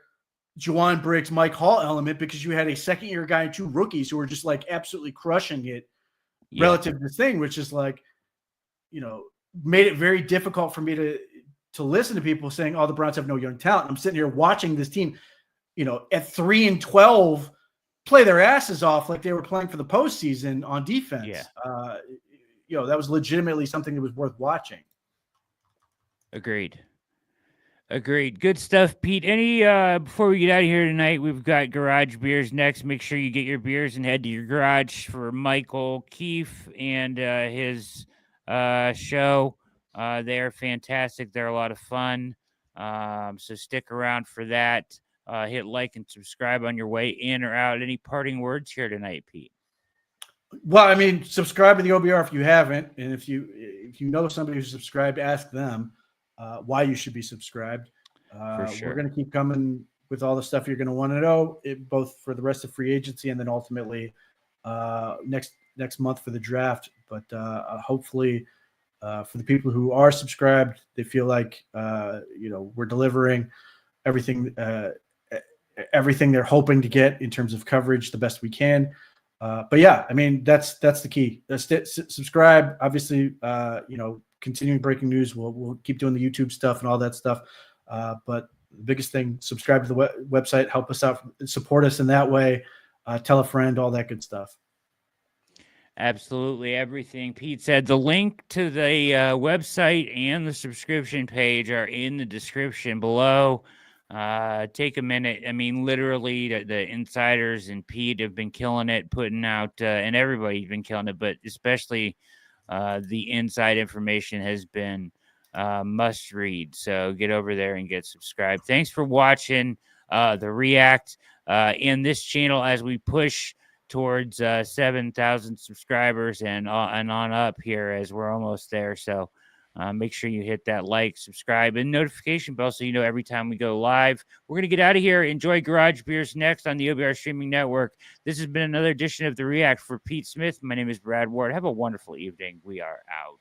Juwan Briggs, Mike Hall element, because you had a second-year guy and 2 rookies who were just like absolutely crushing it relative to this thing, which is like, made it very difficult for me to listen to people saying, oh, the Browns have no young talent. I'm sitting here watching this team, at 3-12 play their asses off like they were playing for the postseason on defense. Yeah. That was legitimately something that was worth watching. Agreed. Good stuff, Pete. Before we get out of here tonight, we've got Garage Beers next. Make sure you get your beers and head to your garage for Michael Keefe and his show. They're fantastic. They're a lot of fun. So stick around for that. Hit like and subscribe on your way in or out. Any parting words here tonight, Pete? Well, I mean, subscribe to the OBR if you haven't, and if you know somebody who's subscribed, ask them why you should be subscribed. For sure. We're going to keep coming with all the stuff you're going to want to know, both for the rest of free agency and then ultimately next month for the draft. But hopefully, for the people who are subscribed, they feel like we're delivering everything they're hoping to get in terms of coverage the best we can. But yeah, I mean, that's the key. Subscribe. Obviously, continuing breaking news. We'll keep doing the YouTube stuff and all that stuff. But the biggest thing, subscribe to the website, help us out, support us in that way. Tell a friend, all that good stuff. Absolutely everything Pete said. The link to the website and the subscription page are in the description below. Take a minute. I mean, literally, the insiders and Pete have been killing it, putting out, and everybody's been killing it, but especially the inside information has been must read. So get over there and get subscribed. Thanks for watching the React in this channel as we push towards 7,000 subscribers and on up here as we're almost there. So make sure you hit that like, subscribe, and notification bell so you know every time we go live. We're going to get out of here. Enjoy Garage Beers next on the OBR Streaming Network. This has been another edition of The React. For Pete Smith, my name is Brad Ward. Have a wonderful evening. We are out.